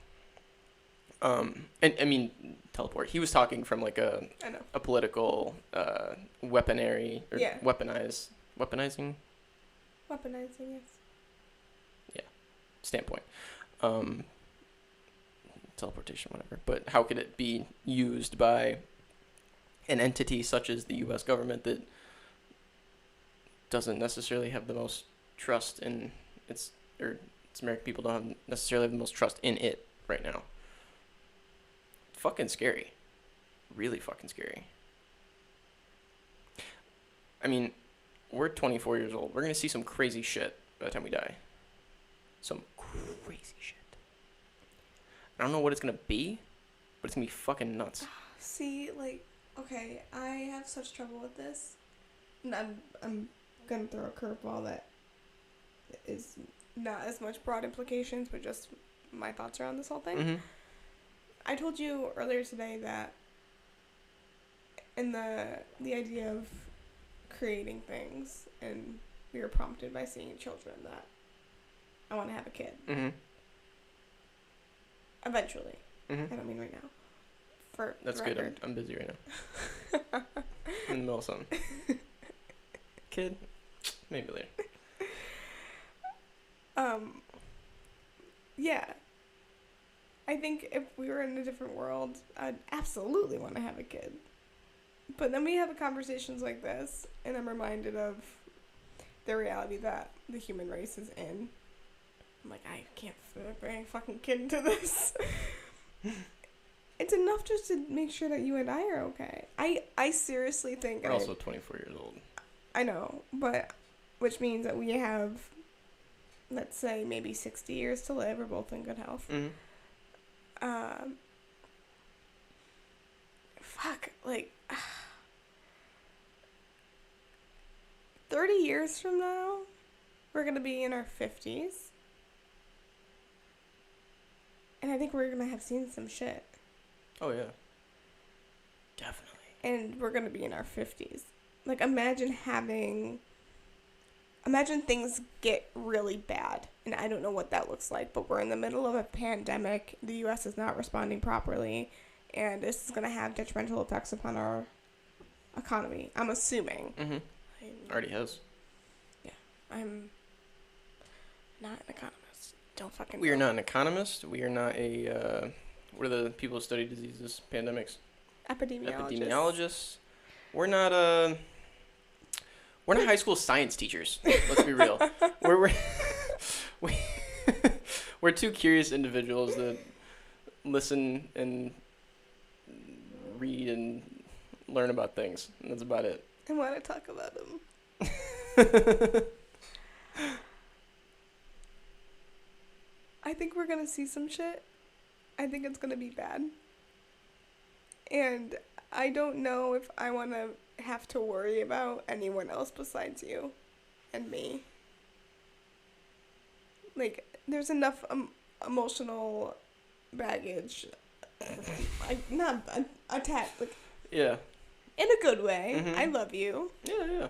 And I mean, teleport. He was talking from like I know. a political weaponary or Yeah. weaponizing Weaponizing, yes. standpoint. Teleportation, whatever. But how could it be used by an entity such as the U.S. government that doesn't necessarily have the most trust in its American people don't necessarily have the most trust in it right now. Fucking scary. Really fucking scary. I mean, we're 24 years old. We're going to see some crazy shit by the time we die. Some crazy shit. I don't know what it's going to be, but it's going to be fucking nuts. See, like, okay, I have such trouble with this. And I'm going to throw a curveball that is not as much broad implications, but just my thoughts around this whole thing. Mm-hmm. I told you earlier today that in the idea of creating things, and we were prompted by seeing children that I want to have a kid. Mm-hmm. Eventually. Mm-hmm. I don't mean right now. For That's the good. record. I'm busy right now. In the middle of something. Kid? Maybe later. Yeah. I think if we were in a different world, I'd absolutely want to have a kid. But then we have conversations like this, and I'm reminded of the reality that the human race is in. I'm like, I can't bring a fucking kid into this. It's enough just to make sure that you and I are okay. I seriously think... We're also 24 years old. I know, but... Which means that we have, let's say, maybe 60 years to live. We're both in good health. Mm-hmm. Fuck, like... 30 years from now, we're going to be in our 50s. And I think we're going to have seen some shit. Oh, yeah. Definitely. And we're going to be in our 50s. Like, imagine things get really bad. And I don't know what that looks like, but we're in the middle of a pandemic. The U.S. is not responding properly. And this is going to have detrimental effects upon our economy. I'm assuming. Mm-hmm. Already has. Yeah. I'm not an economist. Don't fucking We are not an economist. We are not a, what are the people who study diseases, pandemics? Epidemiologists. We're not high school science teachers. Let's be real. We're two curious individuals that listen and read and learn about things. And that's about it. I want to talk about them. I think we're going to see some shit. I think it's going to be bad. And I don't know if I want to have to worry about anyone else besides you and me. Like, there's enough emotional baggage. Not attached. Like, yeah. in a good way. Mm-hmm. I love you. Yeah.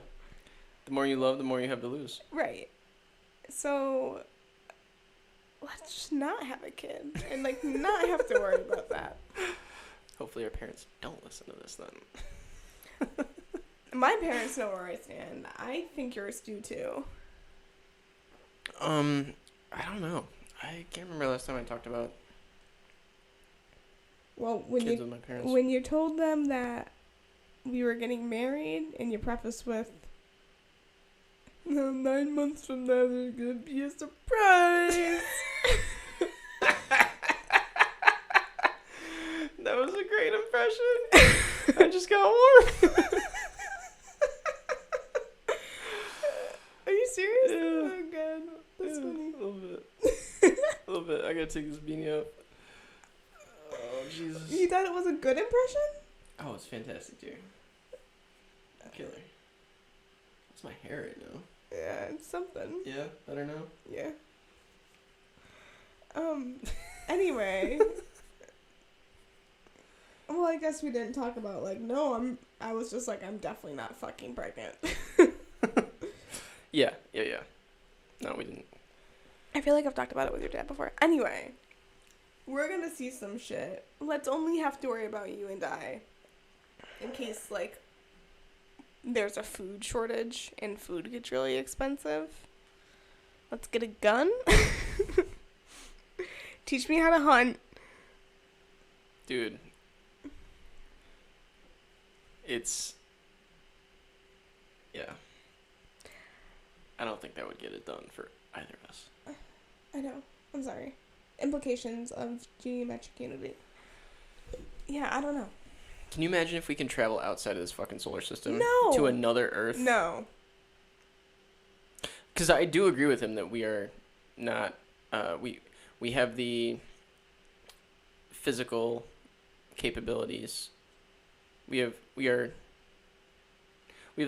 The more you love, the more you have to lose. Right. So, let's just not have a kid. And, like, not have to worry about that. Hopefully our parents don't listen to this then. My parents know where I stand. I think yours do too. I don't know. I can't remember last time I talked about kids with my parents. When you told them that we were getting married, and you prefaced with, 9 months from now there's gonna be a surprise. That was a great impression. I just got warm. Are you serious? Yeah. Oh god, that's funny. A little bit. I gotta take this beanie off. Oh Jesus. You thought it was a good impression? Oh, it's fantastic, dear. Killer. What's my hair right now? Yeah, it's something. Yeah, better now. Yeah. Anyway. Well, I guess we didn't talk about, like, I was just like, I'm definitely not fucking pregnant. Yeah. No, we didn't. I feel like I've talked about it with your dad before. Anyway, We're gonna see some shit. Let's only have to worry about you and I. In case, like, there's a food shortage and food gets really expensive. Let's get a gun. Teach me how to hunt. Dude. It's... Yeah. I don't think that would get it done for either of us. I know. I'm sorry. Implications of geometric unity. Yeah, I don't know. Can you imagine if we can travel outside of this fucking solar system? No. To another Earth? No. Because I do agree with him that we are not... we have the physical capabilities. We have the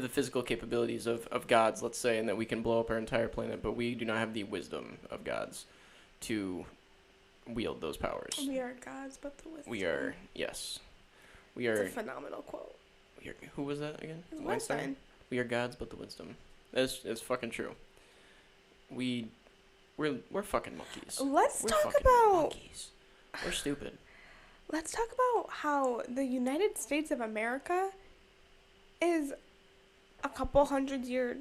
physical capabilities of gods, let's say, and that we can blow up our entire planet, but we do not have the wisdom of gods to wield those powers. We are gods, but the wisdom. We are, yes. We are... It's a phenomenal quote. Who was that again? Weinstein. We are gods, but the wisdom. It's fucking true. We're fucking monkeys. Let's We're talk fucking about... monkeys. We're stupid. Let's talk about how the United States of America is a couple hundred years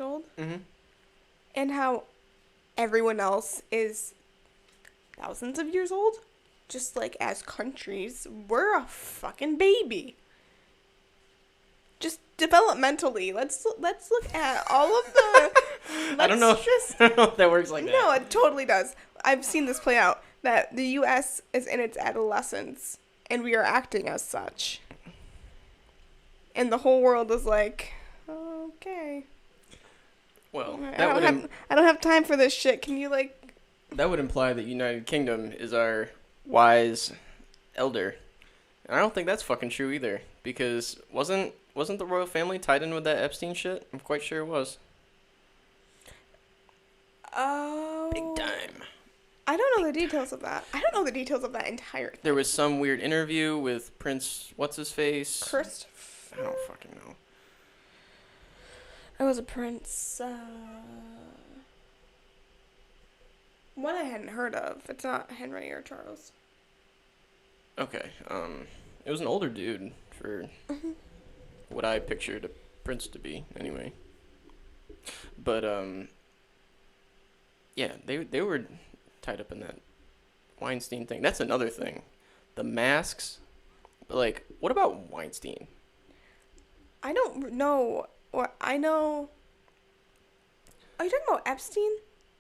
old. Mm-hmm. And how everyone else is thousands of years old. Just like as countries, we're a fucking baby. Just developmentally, let's look at all of the. I don't know. I don't know if that works like that. No, it totally does. I've seen this play out. That the U.S. is in its adolescence, and we are acting as such. And the whole world is like, okay. Well, I don't have time for this shit. Can you like? That would imply that United Kingdom is our wise elder, and I don't think that's fucking true either. Because wasn't the royal family tied in with that Epstein shit? I'm quite sure it was. Oh. Big time. I don't know the details of that. I don't know the details of that entire thing. There was some weird interview with Prince what's-his-face. Christopher. I don't fucking know. It was a prince. One I hadn't heard of. It's not Henry or Charles. Okay. It was an older dude for what I pictured a prince to be, anyway. But yeah, they were tied up in that Weinstein thing. That's another thing. The masks. Like, what about Weinstein? I don't know. What I know. Are you talking about Epstein?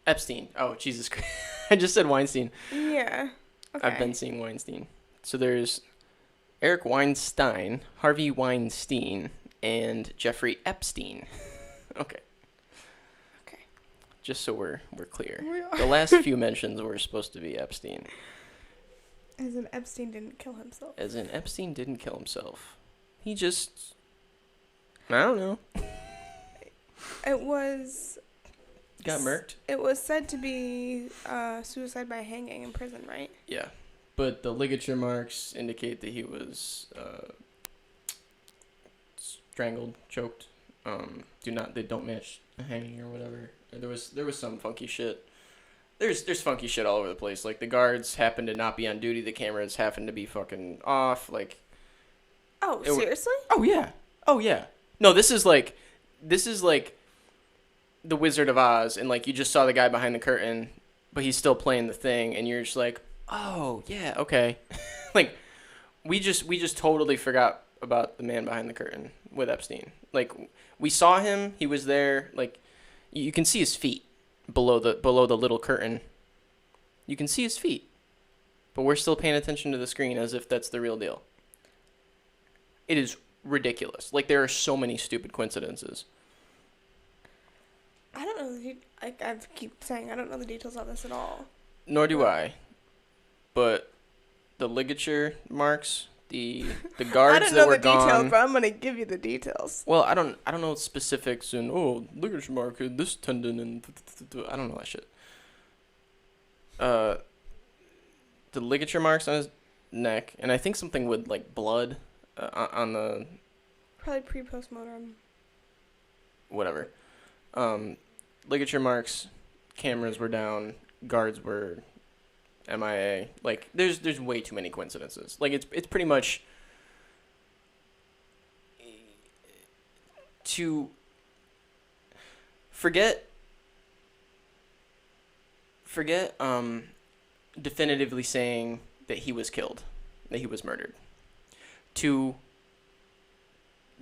Epstein. Oh, Jesus Christ. I just said Weinstein. Yeah. Okay. I've been seeing Weinstein. So there's Eric Weinstein, Harvey Weinstein, and Jeffrey Epstein. Okay. Okay. Just so we're clear. We are. The last few mentions were supposed to be Epstein. As in Epstein didn't kill himself. As in Epstein didn't kill himself. He just... I don't know. It was... Got murked? It was said to be suicide by hanging in prison, right? Yeah. But the ligature marks indicate that he was strangled, choked. They don't match a hanging or whatever. There was some funky shit. There's funky shit all over the place. Like the guards happened to not be on duty. The cameras happened to be fucking off. Like. Oh, seriously? Oh yeah. No, this is like the Wizard of Oz, and like you just saw the guy behind the curtain, but he's still playing the thing, and you're just like, oh yeah, okay. Like we just totally forgot about the man behind the curtain with Epstein. Like we saw him, he was there. Like you can see his feet below the little curtain. You can see his feet, but we're still paying attention to the screen as if that's the real deal. It is ridiculous. Like there are so many stupid coincidences. I don't know. I keep saying I don't know the details of this at all. Nor do I. But the ligature marks, the guards that were gone. I don't know the details, but I'm gonna give you the details. Well, I don't know specifics and ligature mark and this tendon and I don't know that shit. The ligature marks on his neck, and I think something with like blood on the. Probably pre-postmortem. Whatever. Ligature marks, cameras were down, guards were MIA. Like, there's way too many coincidences. Like, it's pretty much to forget definitively saying that he was killed, that he was murdered. To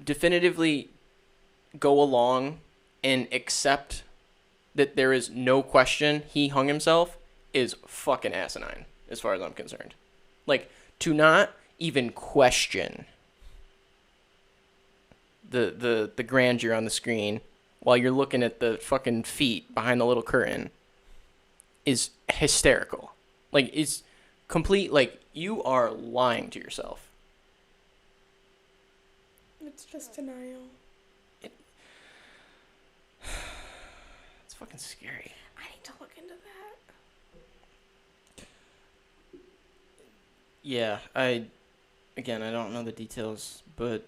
definitively go along and accept that there is no question he hung himself is fucking asinine, as far as I'm concerned. Like, to not even question the grandeur on the screen while you're looking at the fucking feet behind the little curtain is hysterical. Like, it's complete, like, you are lying to yourself. It's just denial. It's fucking scary. I need to look into that. Yeah, I don't know the details, but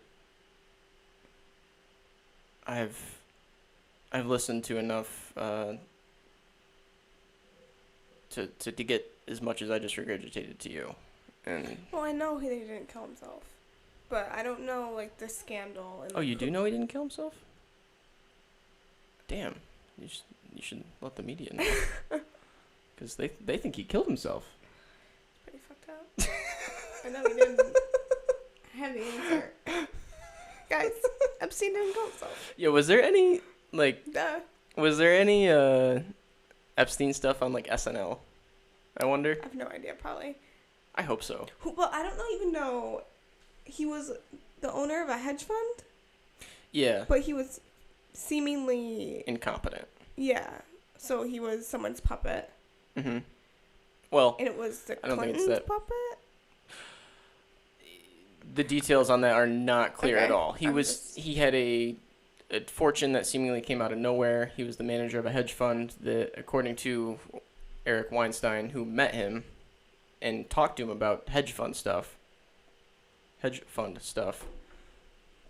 I've listened to enough to get as much as I just regurgitated to you. And Well, I know he didn't kill himself, but I don't know, like, the scandal. And oh, you do know he didn't kill himself? Damn, you should let the media know, because they think he killed himself. Pretty fucked up. I know he didn't. I have the answer. Guys, Epstein didn't kill himself. Yeah, was there any, like, Duh. was there any Epstein stuff on, like, SNL? I wonder. I have no idea, probably. I hope so. Well, I don't even know. He was the owner of a hedge fund, Yeah. but he was seemingly... Incompetent. Yeah. So he was someone's puppet. Mm-hmm. Well, And it was the I don't think it's Clinton's that. puppet? The details on that are not clear Okay. at all. He had a fortune that seemingly came out of nowhere. He was the manager of a hedge fund that, according to Eric Weinstein, who met him and talked to him about hedge fund stuff,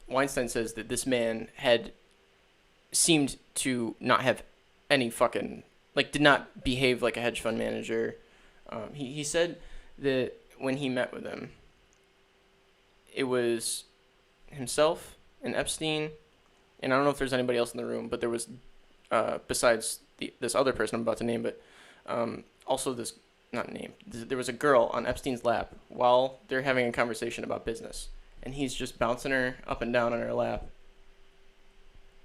Weinstein says that this man seemed to not have any fucking, like, did not behave like a hedge fund manager. He said that when he met with him, it was himself and Epstein, and I don't know if there's anybody else in the room, but there was, besides this other person I'm about to name, but also this, not name, there was a girl on Epstein's lap while they're having a conversation about business, and he's just bouncing her up and down on her lap.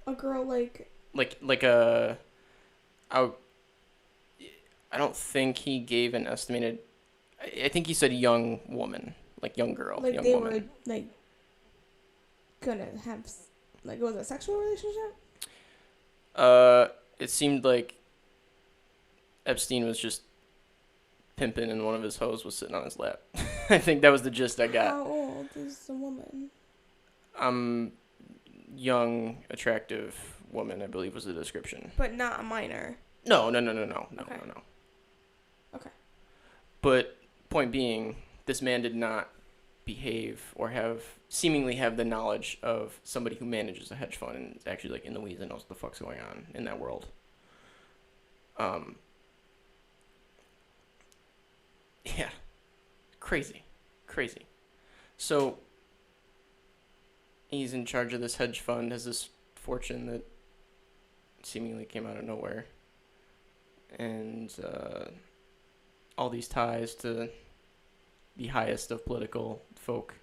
A girl, like... I don't think he gave an estimated, I think he said young woman, like young girl, Like, young they woman. were, like, gonna have... Like, was it a sexual relationship? It seemed like Epstein was just pimping and one of his hoes was sitting on his lap. I think that was the gist I got. How old is the woman? Young, attractive woman, I believe was the description. But not a minor. No. Okay. No. Okay. But point being, this man did not behave or seemingly have the knowledge of somebody who manages a hedge fund and is actually, like, in the weeds and knows what the fuck's going on in that world. Yeah. Crazy. So he's in charge of this hedge fund, has this fortune that seemingly came out of nowhere, and all these ties to the highest of political folk,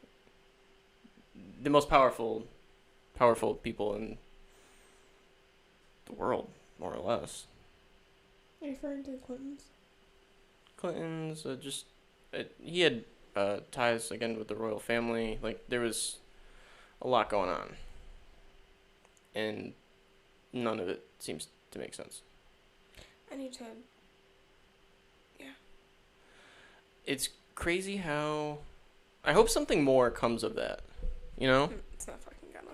the most powerful people in the world, more or less. Are you referring to the Clintons? Clinton's he had ties again with the royal family. Like, there was a lot going on, and none of it seems to make sense. I need to... Yeah. It's crazy how I hope something more comes of that, you know? It's not fucking gonna.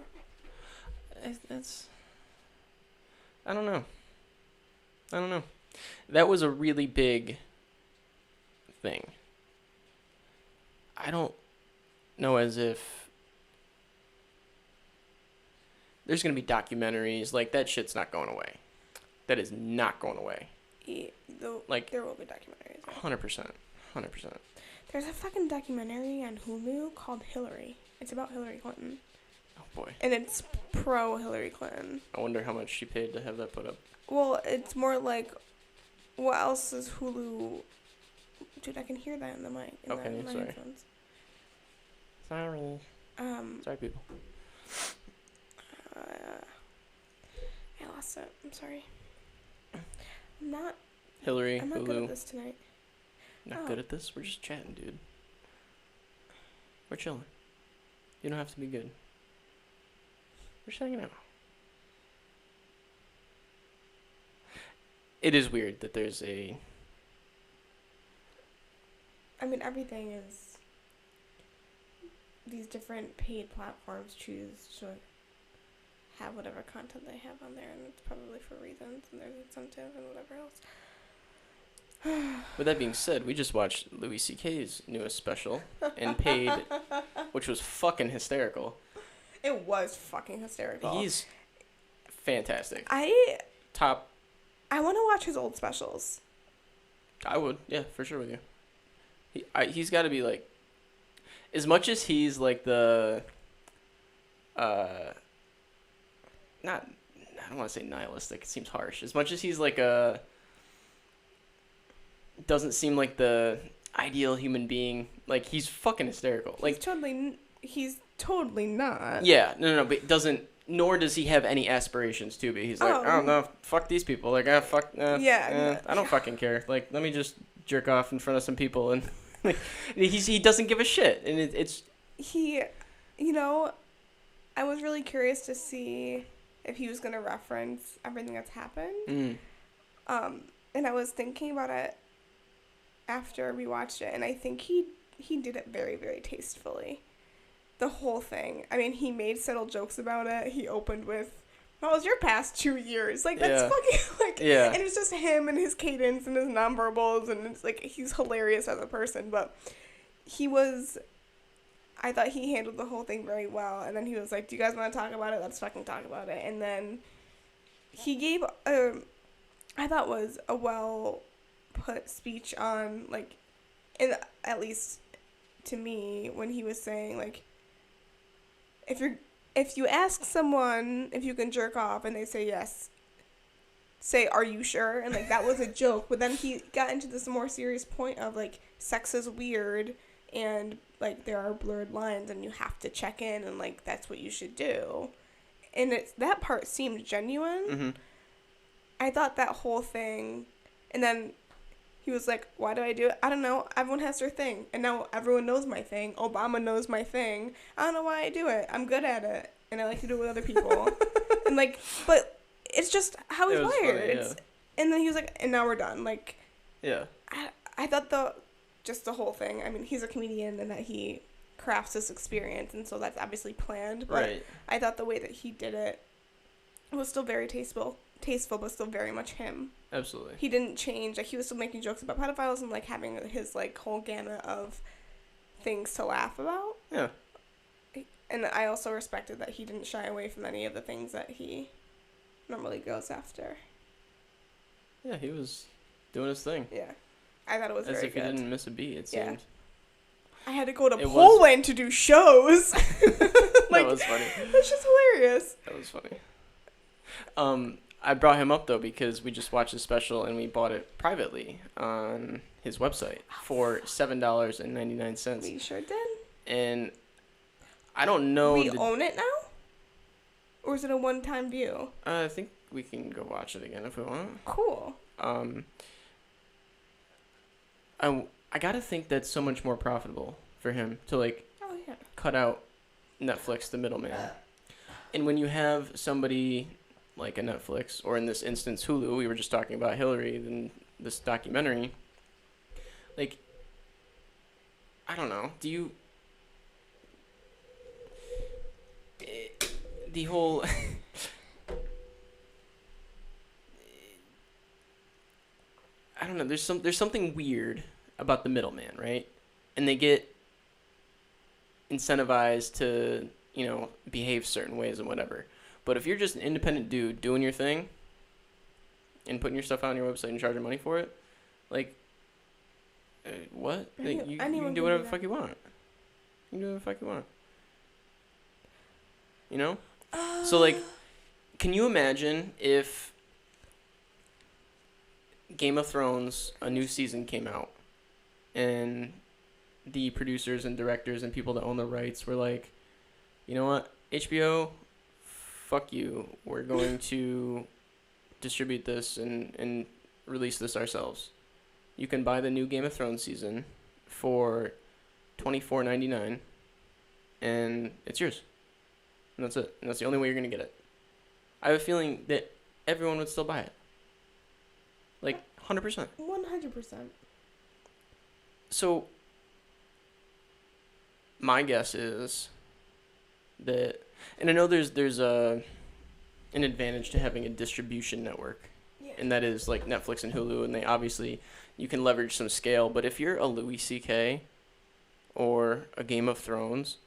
I don't know. That was a really big thing. I don't know as if there's going to be documentaries. Like, that shit's not going away. That is not going away. There will be documentaries. Right? 100%. 100%. There's a fucking documentary on Hulu called Hillary. It's about Hillary Clinton. Oh, boy. And it's pro Hillary Clinton. I wonder how much she paid to have that put up. Well, it's more like, what else is Hulu? Dude, I can hear that in the mic. Okay, my sorry. headphones. Sorry. Sorry, people. I lost it. I'm sorry. I'm not Hillary, good Hulu. at this tonight. Not good at this? We're just chatting, dude. We're chilling. You don't have to be good. We're just hanging out. It is weird that there's a... I mean, everything is... These different paid platforms choose to have whatever content they have on there, and it's probably for reasons, and there's incentive and whatever else. With that being said, we just watched Louis C.K.'s newest special and paid, which was fucking hysterical. It was fucking hysterical. He's fantastic. I Top. want to watch his old specials. I would, yeah, for sure with you. He's got to be like, as much as he's like the, not, I don't want to say nihilistic. It seems harsh. As much as he's like doesn't seem like the ideal human being. Like, he's fucking hysterical. He's totally not. Yeah, no, but doesn't. Nor does he have any aspirations to be. He's like, oh no, fuck these people. Like, fuck. I don't fucking care. Like, let me just jerk off in front of some people, and like, he doesn't give a shit, and it's. He, I was really curious to see if he was gonna reference everything that's happened. And I was thinking about it after we watched it, and I think he did it very, very tastefully. The whole thing. I mean, he made subtle jokes about it. He opened with, "What was your past 2 years?" Like, that's fucking, like, yeah. And it's just him and his cadence and his nonverbals, and it's like, he's hilarious as a person, but I thought he handled the whole thing very well, and then he was like, "Do you guys want to talk about it? Let's fucking talk about it." And then he gave, I thought was a well-put speech on, like, at least to me, when he was saying, like, if you ask someone if you can jerk off and they say yes, say, "Are you sure?" And, like, that was a joke. But then he got into this more serious point of, like, sex is weird and, like, there are blurred lines and you have to check in and, like, that's what you should do. And that part seemed genuine. Mm-hmm. I thought that whole thing, and then he was like, "Why do I do it? I don't know. Everyone has their thing. And now everyone knows my thing. Obama knows my thing. I don't know why I do it. I'm good at it. And I like to do it with other people." And, like, but it's just how he's wired. Funny, yeah. And then he was like, "And now we're done." Like, yeah. I thought the whole thing, I mean, he's a comedian and that he crafts this experience. And so that's obviously planned. But Right. I thought the way that he did it was still very tasteful, but still very much him. Absolutely. He didn't change. Like, he was still making jokes about pedophiles and, like, having his, like, whole gamut of things to laugh about. Yeah. And I also respected that he didn't shy away from any of the things that he normally goes after. Yeah, he was doing his thing. Yeah. I thought it was As very if good. he didn't miss a beat, it Yeah. seemed. I had to go to It was- Poland to do shows. Like, that was funny. That's just hilarious. That was funny. I brought him up, though, because we just watched his special and we bought it privately on his website for $7.99. We sure did. And I don't know. We own it now? Or is it a one-time view? I think we can go watch it again if we want. Cool. I gotta think that's so much more profitable for him to, like, Oh, yeah. cut out Netflix, the middleman. And when you have somebody like a Netflix, or in this instance Hulu, we were just talking about Hillary in this documentary, like, I don't know, do you the whole I don't know, there's something weird about the middleman, right? And they get incentivized to, behave certain ways and whatever. But if you're just an independent dude doing your thing and putting your stuff out on your website and charging money for it, like, What? You Anyone can do can whatever do the fuck that. you want. You can do whatever the fuck you want. You know? So, like, can you imagine if Game of Thrones, a new season came out, and the producers and directors and people that own the rights were like, you know what, HBO, fuck you. We're going to distribute this and release this ourselves. You can buy the new Game of Thrones season for $24.99, and it's yours. And that's it. And that's the only way you're gonna get it. I have a feeling that everyone would still buy it. Like 100%. 100%. So my guess is that, and I know there's an advantage to having a distribution network, Yeah. and that is like Netflix and Hulu, and they obviously you can leverage some scale. But if you're a Louis C.K. or a Game of Thrones,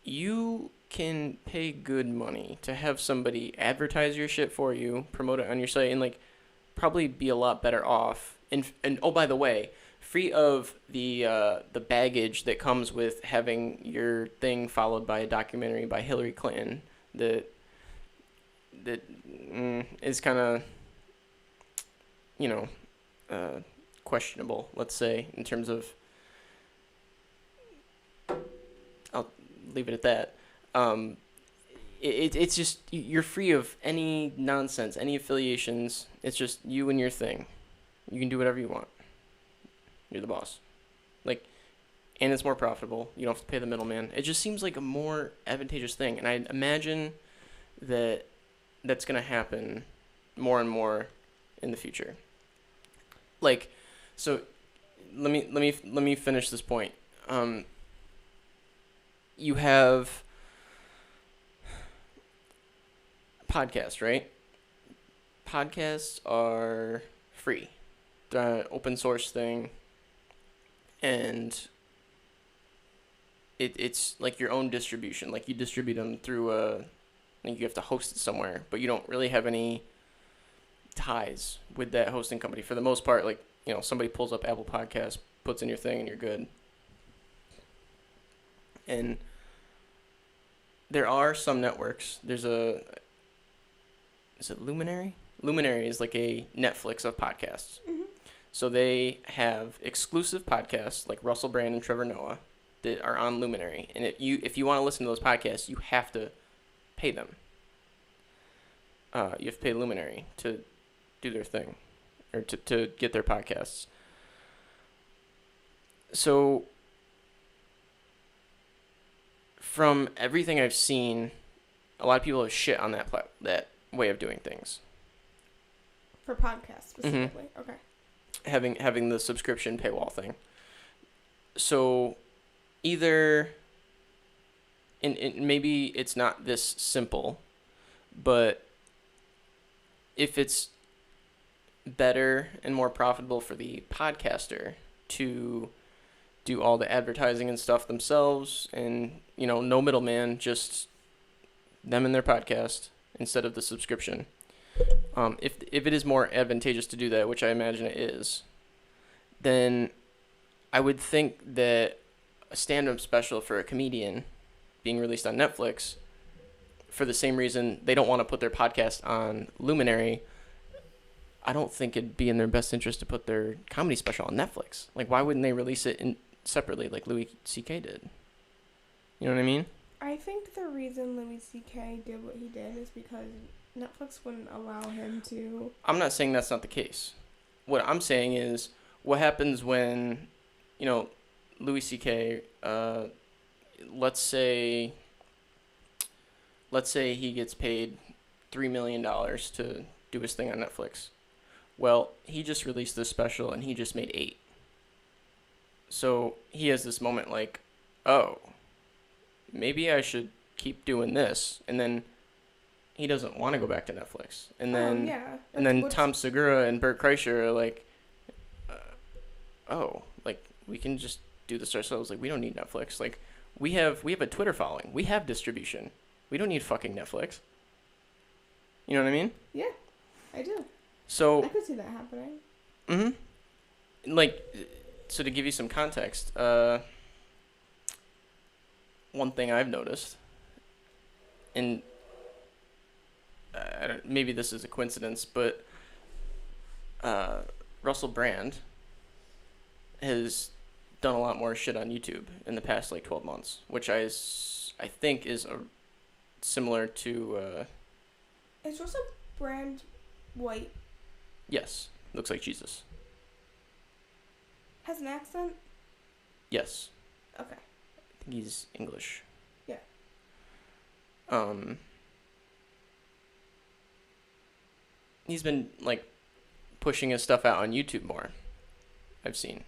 you can pay good money to have somebody advertise your shit for you, promote it on your site, and like probably be a lot better off. And oh, by the way, free of the baggage that comes with having your thing followed by a documentary by Hillary Clinton that is kind of, you know, questionable, let's say, in terms of, I'll leave it at that. It's just, you're free of any nonsense, any affiliations. It's just you and your thing. You can do whatever you want. You're the boss. Like, and it's more profitable. You don't have to pay the middleman. It just seems like a more advantageous thing. And I imagine that that's going to happen more and more in the future. Like, so let me finish this point. You have podcasts, right? Podcasts are free. They're an open source thing, and it's like your own distribution. Like, you distribute them through like you have to host it somewhere, but you don't really have any ties with that hosting company for the most part. Like, you know, somebody pulls up Apple Podcasts, puts in your thing, and you're good. And there are some networks. Is it Luminary? Luminary is like a Netflix of podcasts. Mm-hmm. So they have exclusive podcasts like Russell Brand and Trevor Noah that are on Luminary. And if you want to listen to those podcasts, you have to pay them. You have to pay Luminary to do their thing, or to get their podcasts. So from everything I've seen, a lot of people have shit on that way of doing things. For podcasts specifically. Mm-hmm. Okay. Having the subscription paywall thing. So either, and maybe it's not this simple, but if it's better and more profitable for the podcaster to do all the advertising and stuff themselves, and, you know, no middleman, just them and their podcast instead of the subscription. If it is more advantageous to do that, which I imagine it is, then I would think that a stand-up special for a comedian being released on Netflix, for the same reason they don't want to put their podcast on Luminary, I don't think it'd be in their best interest to put their comedy special on Netflix. Like, why wouldn't they release it separately like Louis C.K. did? You know what I mean? I think the reason Louis C.K. did what he did is because Netflix wouldn't allow him to. I'm not saying that's not the case. What I'm saying is, what happens when, you know, Louis C.K., let's say he gets paid $3 million to do his thing on Netflix. Well, he just released this special and he just made 8. So he has this moment like, oh, maybe I should keep doing this. And then he doesn't want to go back to Netflix. And then Tom Segura and Bert Kreischer are like, like, we can just do this ourselves. Like, we don't need Netflix. Like, we have a Twitter following. We have distribution. We don't need fucking Netflix. You know what I mean? Yeah, I do. So I could see that happening. Mm-hmm. Like, So to give you some context, one thing I've noticed, and maybe this is a coincidence, but Russell Brand has done a lot more shit on YouTube in the past like 12 months, which I think is similar to. Is Russell Brand white? Yes, looks like Jesus. Has an accent? Yes. Okay. I think he's English. Yeah. He's been like pushing his stuff out on YouTube more. I've seen,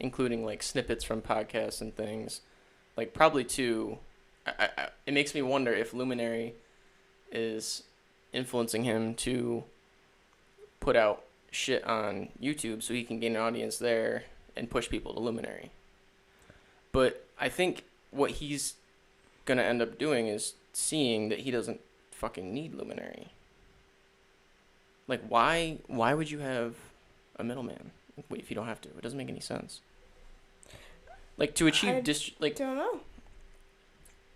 including like snippets from podcasts and things, like probably too. It makes me wonder if Luminary is influencing him to put out shit on YouTube so he can gain an audience there and push people to Luminary. But I think what he's gonna end up doing is seeing that he doesn't fucking need Luminary. Like, why would you have a middleman if you don't have to? It doesn't make any sense. Like, to achieve don't know.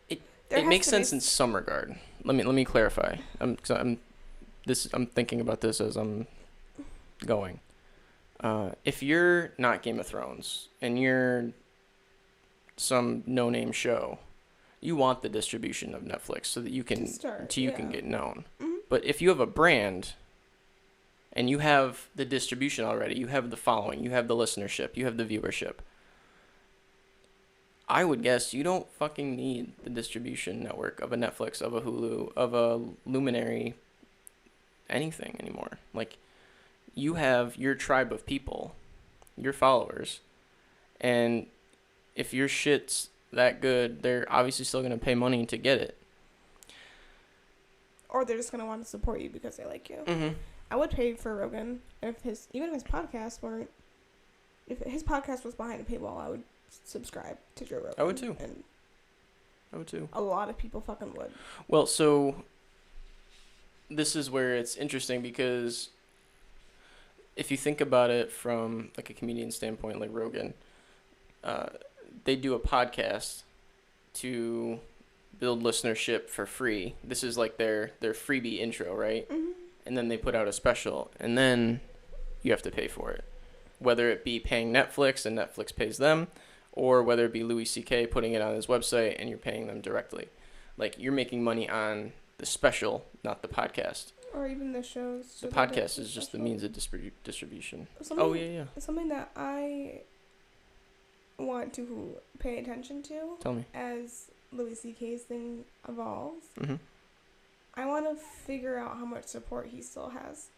It makes sense in some regard. Let me clarify. I'm thinking about this as I'm going. If you're not Game of Thrones and you're some no-name show, you want the distribution of Netflix so that you can can get known. Mm-hmm. But if you have a brand and you have the distribution already, you have the following, you have the listenership, you have the viewership, I would guess you don't fucking need the distribution network of a Netflix, of a Hulu, of a Luminary, anything anymore. Like, you have your tribe of people, your followers, and if your shit's that good, they're obviously still going to pay money to get it. Or they're just going to want to support you because they like you. Mm-hmm. I would pay for Rogan if his podcast was behind a paywall. I would subscribe to Joe Rogan. I would too. And I would too. A lot of people fucking would. Well, so this is where it's interesting because if you think about it from like a comedian standpoint, like Rogan, they do a podcast to build listenership for free. This is like their freebie intro, right? Mm-hmm. And then they put out a special, and then you have to pay for it. Whether it be paying Netflix and Netflix pays them, or whether it be Louis C.K. putting it on his website and you're paying them directly. Like, you're making money on the special, not the podcast. Or even the shows. The podcast is just the means of distribution. Yeah. Something that I want to pay attention to. Tell me. As Louis C.K.'s thing evolves. Mm-hmm. I want to figure out how much support he still has.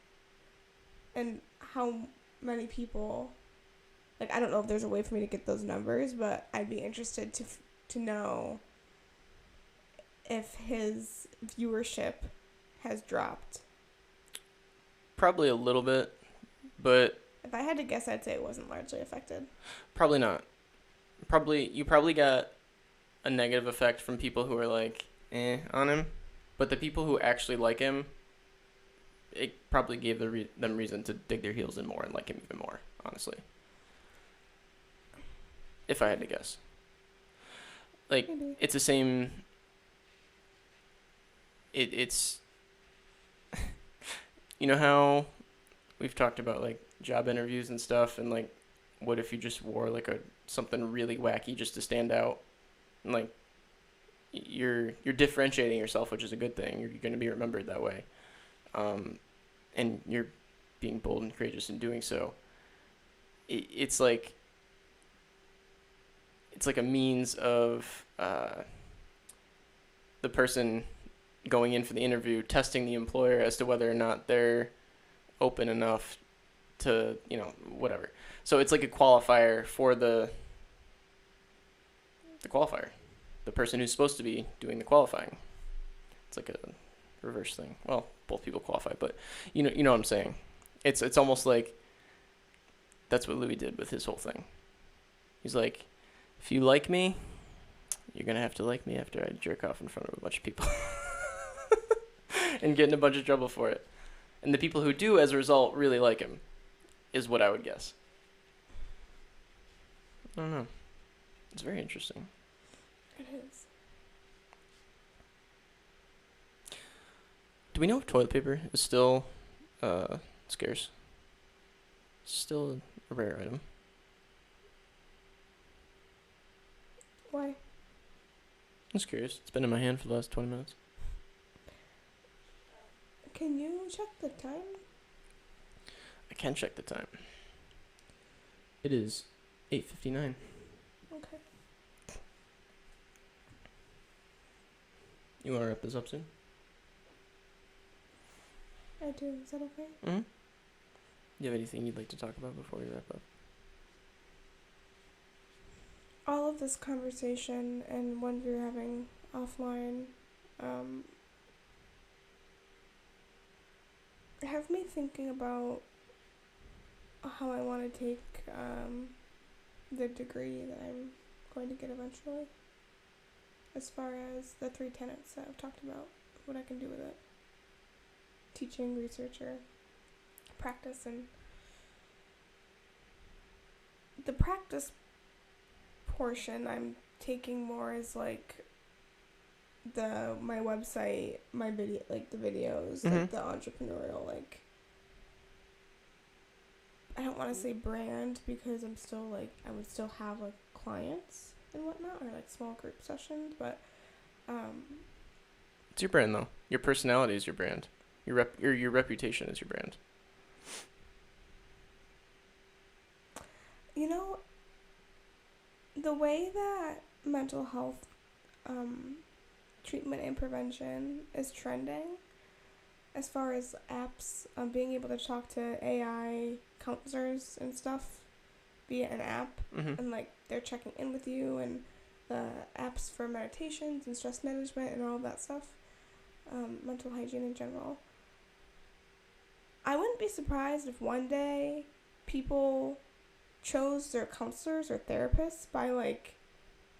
And how many people... Like, I don't know if there's a way for me to get those numbers, but I'd be interested to know if his viewership has dropped. Probably a little bit, but... If I had to guess, I'd say it wasn't largely affected. Probably not. You probably got a negative effect from people who are like, on him. But the people who actually like him, it probably gave them reason to dig their heels in more and like him even more, honestly. If I had to guess. Like, maybe. It's the same... It's... You know how we've talked about, like, job interviews and stuff, and, like, what if you just wore, like, something really wacky just to stand out? And, like, you're differentiating yourself, which is a good thing. You're going to be remembered that way. And you're being bold and courageous in doing so. It's like a means of the person going in for the interview, testing the employer as to whether or not they're open enough to, whatever. So it's like a qualifier for the qualifier, the person who's supposed to be doing the qualifying. It's like a reverse thing. Well, both people qualify, but you know what I'm saying. It's almost like that's what Louis did with his whole thing. He's like, if you like me, you're going to have to like me after I jerk off in front of a bunch of people. And get in a bunch of trouble for it. And the people who do, as a result, really like him, is what I would guess. I don't know. It's very interesting. It is. Do we know if toilet paper is still scarce? Still a rare item. Why? I'm just curious. It's been in my hand for the last 20 minutes. Can you check the time? I can check the time. It is 8:59. Okay. You want to wrap this up soon? I do. Is that okay? Mm-hmm. Do you have anything you'd like to talk about before we wrap up? All of this conversation and ones we were having offline have me thinking about how I want to take the degree that I'm going to get eventually. As far as the 3 tenets that I've talked about, what I can do with it. Teaching, researcher, practice, and the practice portion I'm taking more as like my website, my video, like the videos, like the entrepreneurial, like I don't want to say brand because I'm still like I would still have like clients and whatnot or like small group sessions, but It's your brand though. Your personality is your brand. Your reputation is your brand. you know, the way that mental health treatment and prevention is trending, as far as apps, being able to talk to AI counselors and stuff via an app, and like they're checking in with you, and the apps for meditations and stress management and all of that stuff, mental hygiene in general. I wouldn't be surprised if one day people chose their counselors or therapists by like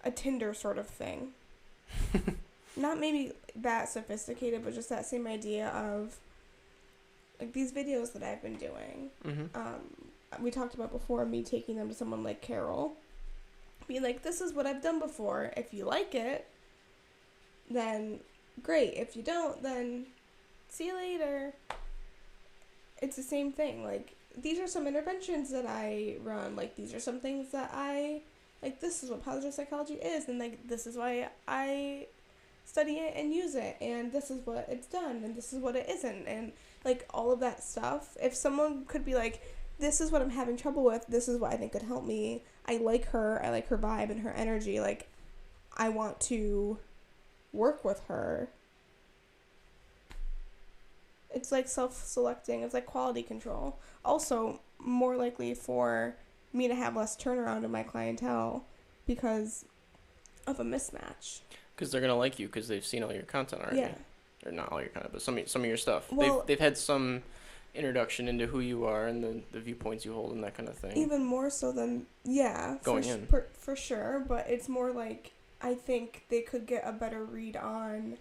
a Tinder sort of thing. Not maybe that sophisticated, but just that same idea of like these videos that I've been doing. We talked about before me taking them to someone like Carol. Be like, this is what I've done before. If you like it, then great. If you don't, then see you later. It's the same thing. Like, these are some interventions that I run. Like, these are some things that like, this is what positive psychology is. And, like, this is why I study it and use it. And this is what it's done. And this is what it isn't. And, like, all of that stuff. If someone could be like, this is what I'm having trouble with. This is what I think could help me. I like her vibe and her energy. Like, I want to work with her. It's like self-selecting. It's like quality control. Also, more likely for me to have less turnaround in my clientele because of a mismatch. Because they're gonna like you because they've seen all your content already. Yeah. Or not all your content, but some of your stuff. Well, they've had some introduction into who you are and the viewpoints you hold and that kind of thing. Even more so than going in for sure. But it's more like I think they could get a better read on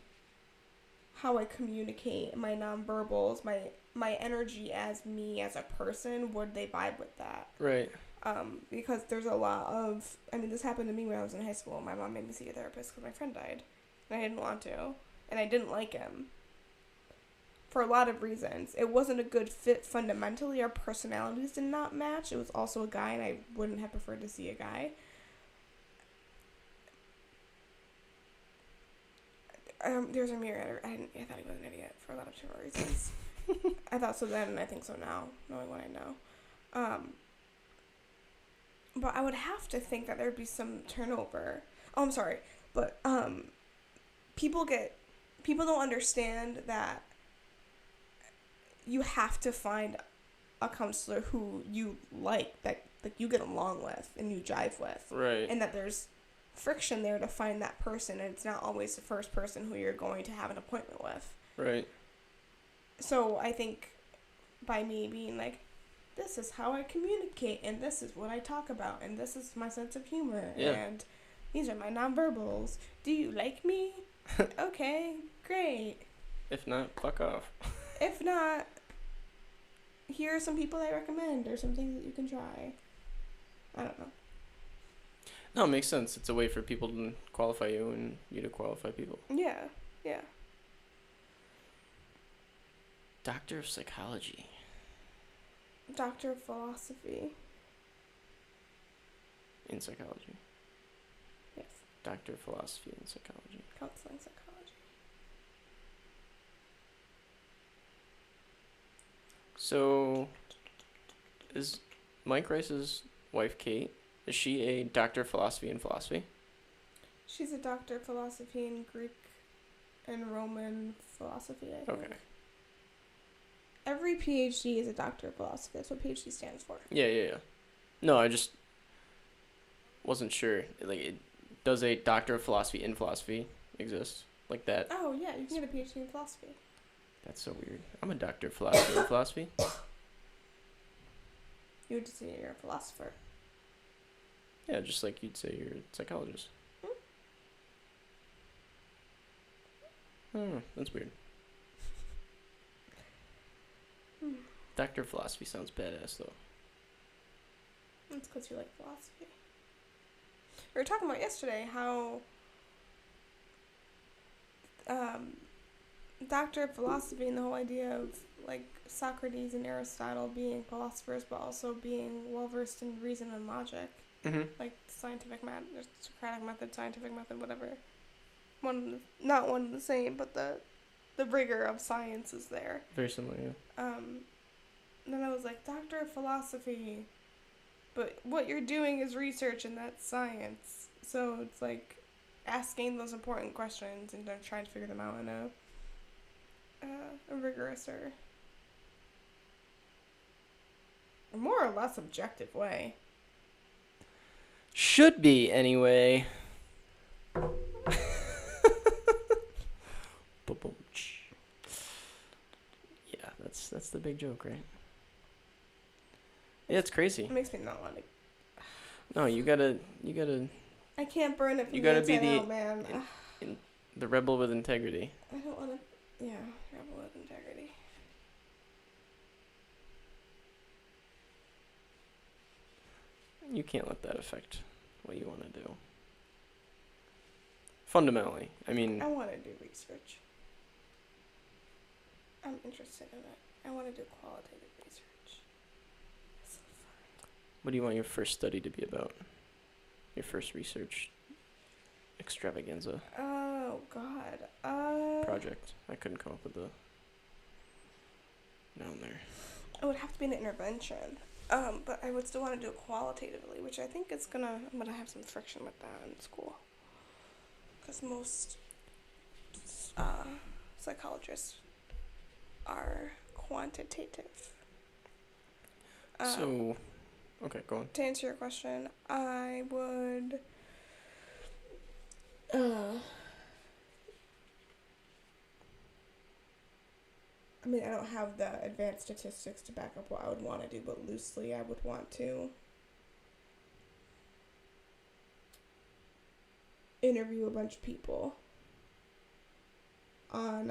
how I communicate, my nonverbals, my energy as me as a person. Would they vibe with that? Right. Because there's a lot of, I mean, this happened to me when I was in high school. My mom made me see a therapist because my friend died, and I didn't want to, and I didn't like him for a lot of reasons. It wasn't a good fit fundamentally. Our personalities did not match. It was also a guy, and I wouldn't have preferred to see a guy. There's a mirror. I thought he was an idiot for a lot of different reasons. I thought so then, and I think so now, knowing what I know. But I would have to think that there'd be some turnover. Oh, I'm sorry, but people don't understand that you have to find a counselor who you like, that you get along with and you jive with, right? And that there's friction there to find that person, and it's not always the first person who you're going to have an appointment with, right? So I think by me being like, this is how I communicate, and this is what I talk about, and this is my sense of humor, and these are my nonverbals. Do you like me? Okay, great. If not, fuck off. If not, here are some people I recommend, or some things that you can try. I don't know. No, it makes sense. It's a way for people to qualify you and you to qualify people. Yeah, yeah. Doctor of Psychology. Doctor of Philosophy. In psychology. Yes. Doctor of Philosophy in Psychology. Counseling psychology. So, is Mike Rice's wife, Kate, is she a Doctor of Philosophy in Philosophy? She's a doctor of philosophy in Greek and Roman philosophy, I think. Okay. Every PhD is a doctor of philosophy. That's what PhD stands for. Yeah. No, I just wasn't sure. Like, does a Doctor of Philosophy in Philosophy exist? Like that? Oh, yeah, you can get a PhD in philosophy. That's so weird. I'm a Doctor of Philosophy in Philosophy. You would just say you're a philosopher. Yeah, just like you'd say you're a psychologist. Oh, that's weird. Doctor of Philosophy sounds badass, though. That's because you like philosophy. We were talking about yesterday how Doctor of Philosophy and the whole idea of like Socrates and Aristotle being philosophers but also being well versed in reason and logic. Mm-hmm. Like scientific method, Socratic method, scientific method, whatever. Not one and the same, but the rigor of science is there. Very similar, yeah. Then I was like, Doctor of Philosophy, but what you're doing is research and that's science. So it's like asking those important questions and then trying to figure them out in a rigorous or more or less objective way. Should be, anyway. Yeah, that's the big joke, right? Yeah, it's crazy. It makes me not want to. No, you gotta. I can't burn it from You the gotta be inside the- out, man. The rebel with integrity. I don't want to. Yeah, rebel with integrity. You can't let that affect what you want to do. Fundamentally, I mean. I want to do research. I'm interested in it. I want to do qualitative research. It's so fun. What do you want your first study to be about? Your first research extravaganza Oh God. project. I couldn't come up with the noun there. It would have to be an intervention. But I would still want to do it qualitatively, which I think I'm gonna have some friction with that in school. Because most psychologists are quantitative. Okay, go on. To answer your question, I would. I mean, I don't have the advanced statistics to back up what I would want to do, but loosely I would want to interview a bunch of people on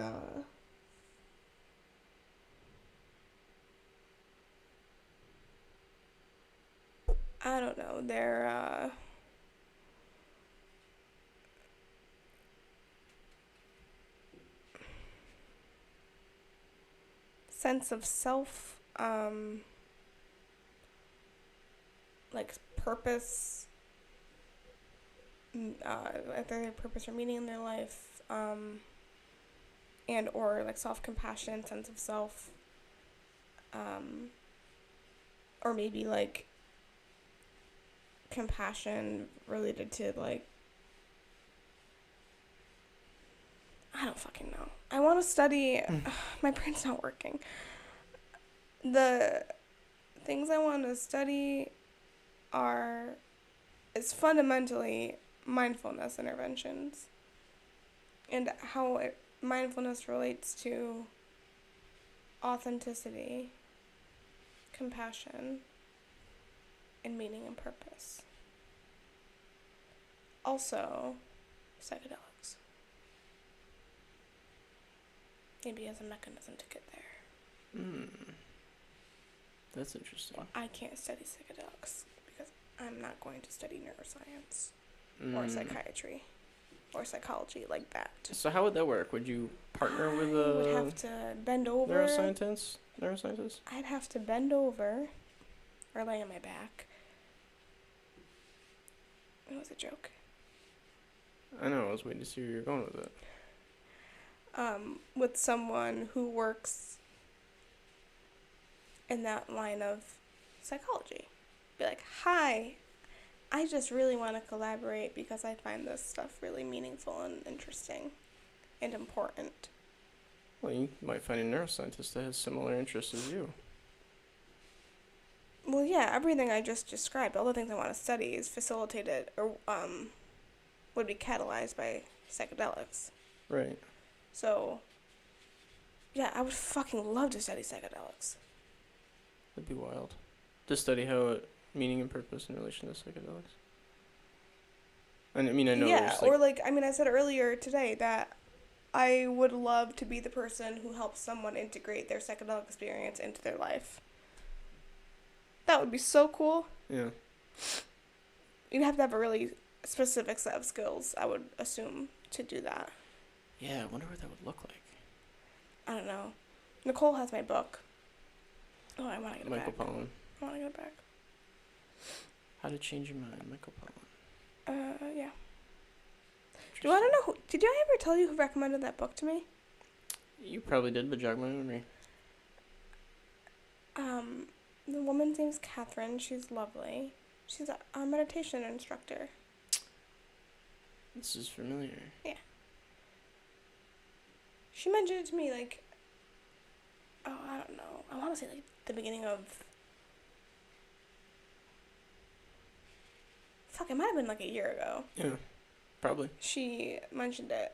I don't know, their sense of self, like purpose, if they have purpose or meaning in their life, and or like self-compassion, sense of self, or maybe like compassion related to like, I don't fucking know. I want to study. My brain's not working. The things I want to study is fundamentally mindfulness interventions and how mindfulness relates to authenticity, compassion, and meaning and purpose. Also, psychedelics. Maybe as a mechanism to get there. That's interesting. Well, I can't study psychedelics because I'm not going to study neuroscience or psychiatry or psychology like that. So how would that work? Would you partner with I would a have to bend over. neuroscientist? I'd have to bend over or lay on my back. It was a joke. I know. I was waiting to see where you're going with it. With someone who works in that line of psychology. Be like, hi, I just really want to collaborate because I find this stuff really meaningful and interesting and important. Well, you might find a neuroscientist that has similar interests as you. Well, yeah, everything I just described, all the things I want to study is facilitated or would be catalyzed by psychedelics. Right. So, yeah, I would fucking love to study psychedelics. That'd be wild. To study how meaning and purpose in relation to psychedelics. And I mean, I know. Yeah, or I said earlier today that I would love to be the person who helps someone integrate their psychedelic experience into their life. That would be so cool. Yeah. You'd have to have a really specific set of skills, I would assume, to do that. Yeah, I wonder what that would look like. I don't know. Nicole has my book. Oh, I want to get it Michael back. Pollan. I want to get it back. How to Change Your Mind, Michael Pollan. Yeah. Do I don't know did I ever tell you who recommended that book to me? You probably did, but jog my memory. The woman's name's Catherine. She's lovely. She's a meditation instructor. This is familiar. Yeah. She mentioned it to me, I don't know. I want to say, the beginning of... Fuck, it might have been, a year ago. Yeah, probably. She mentioned it.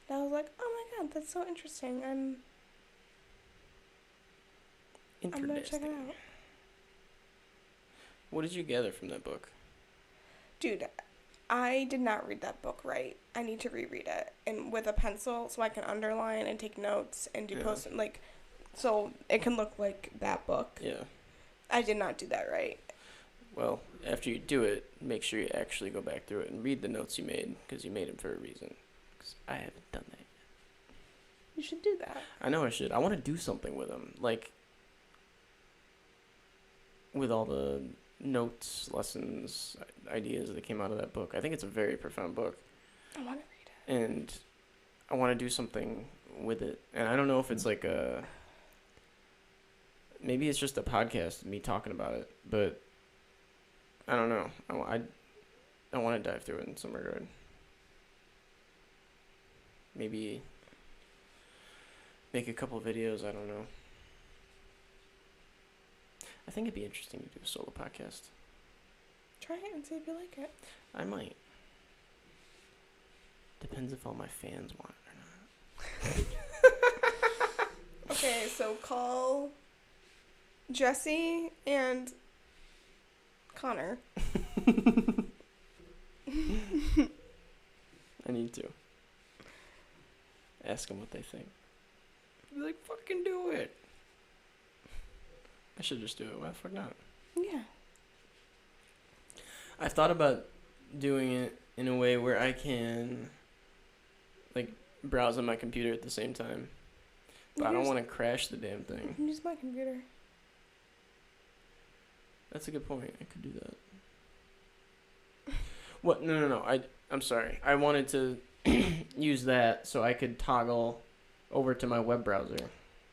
And I was like, oh my god, that's so interesting. I'm gonna check it out. What did you gather from that book? Dude, I did not read that book right. I need to reread it and with a pencil so I can underline and take notes and do post so it can look like that book. Yeah. I did not do that right. Well, after you do it, make sure you actually go back through it and read the notes you made, because you made them for a reason. Because I haven't done that yet. You should do that. I know I should. I want to do something with them. With all the notes, lessons, ideas that came out of that book. I think it's a very profound book. I want to read it. And I want to do something with it. And I don't know if it's maybe it's just a podcast, me talking about it, but I don't know. I want to dive through it in some regard. Maybe make a couple videos, I don't know. I think it'd be interesting to do a solo podcast. Try it and see if you like it. I might. Depends if all my fans want it or not. Okay, so call Jesse and Connor. I need to. Ask them what they think. Be like, fucking do it. I should just do it. Why the fuck not? Yeah. I've thought about doing it in a way where I can, browse on my computer at the same time. But I don't want to crash the damn thing. Use my computer. That's a good point. I could do that. What? No. I'm sorry. I wanted to use that so I could toggle over to my web browser.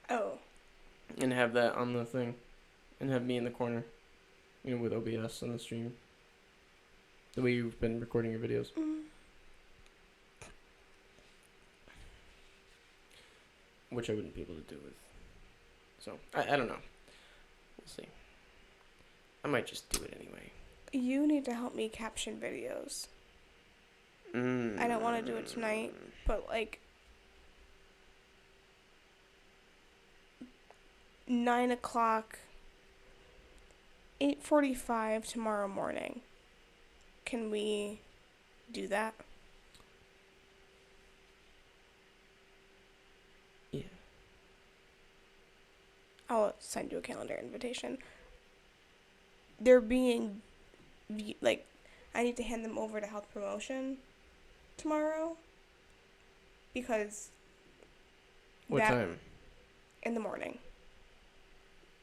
Oh. And have that on the thing. And have me in the corner. With OBS on the stream. The way you've been recording your videos. Mm. Which I wouldn't be able to do with. So, I don't know. We'll see. I might just do it anyway. You need to help me caption videos. I don't want to do it tonight, but 9 o'clock, 8:45 tomorrow morning. Can we do that? Yeah. I'll send you a calendar invitation. they're being, like, I need to hand them over to health promotion tomorrow because What time? in the morning.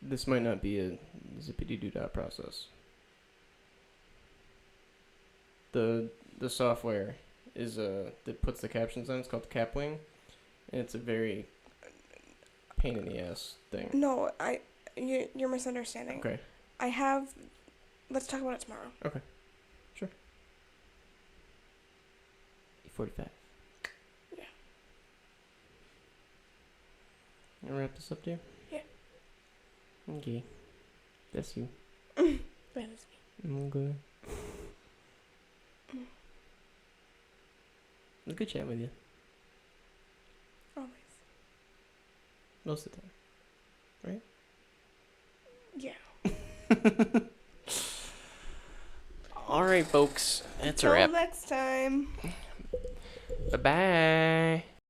This might not be a zippity-doo-dah process. The software is that puts the captions on. It's called the Capwing, and it's a very pain in the ass thing. No, you're misunderstanding. Okay. Let's talk about it tomorrow. Okay. Sure. 45. Yeah. You wanna wrap this up, dear? Yeah. Okay. That's you. That is me. Okay. It was a good chat with you. Always. Most of the time. Yeah. All right, folks. That's a Till wrap. next time. Bye-bye.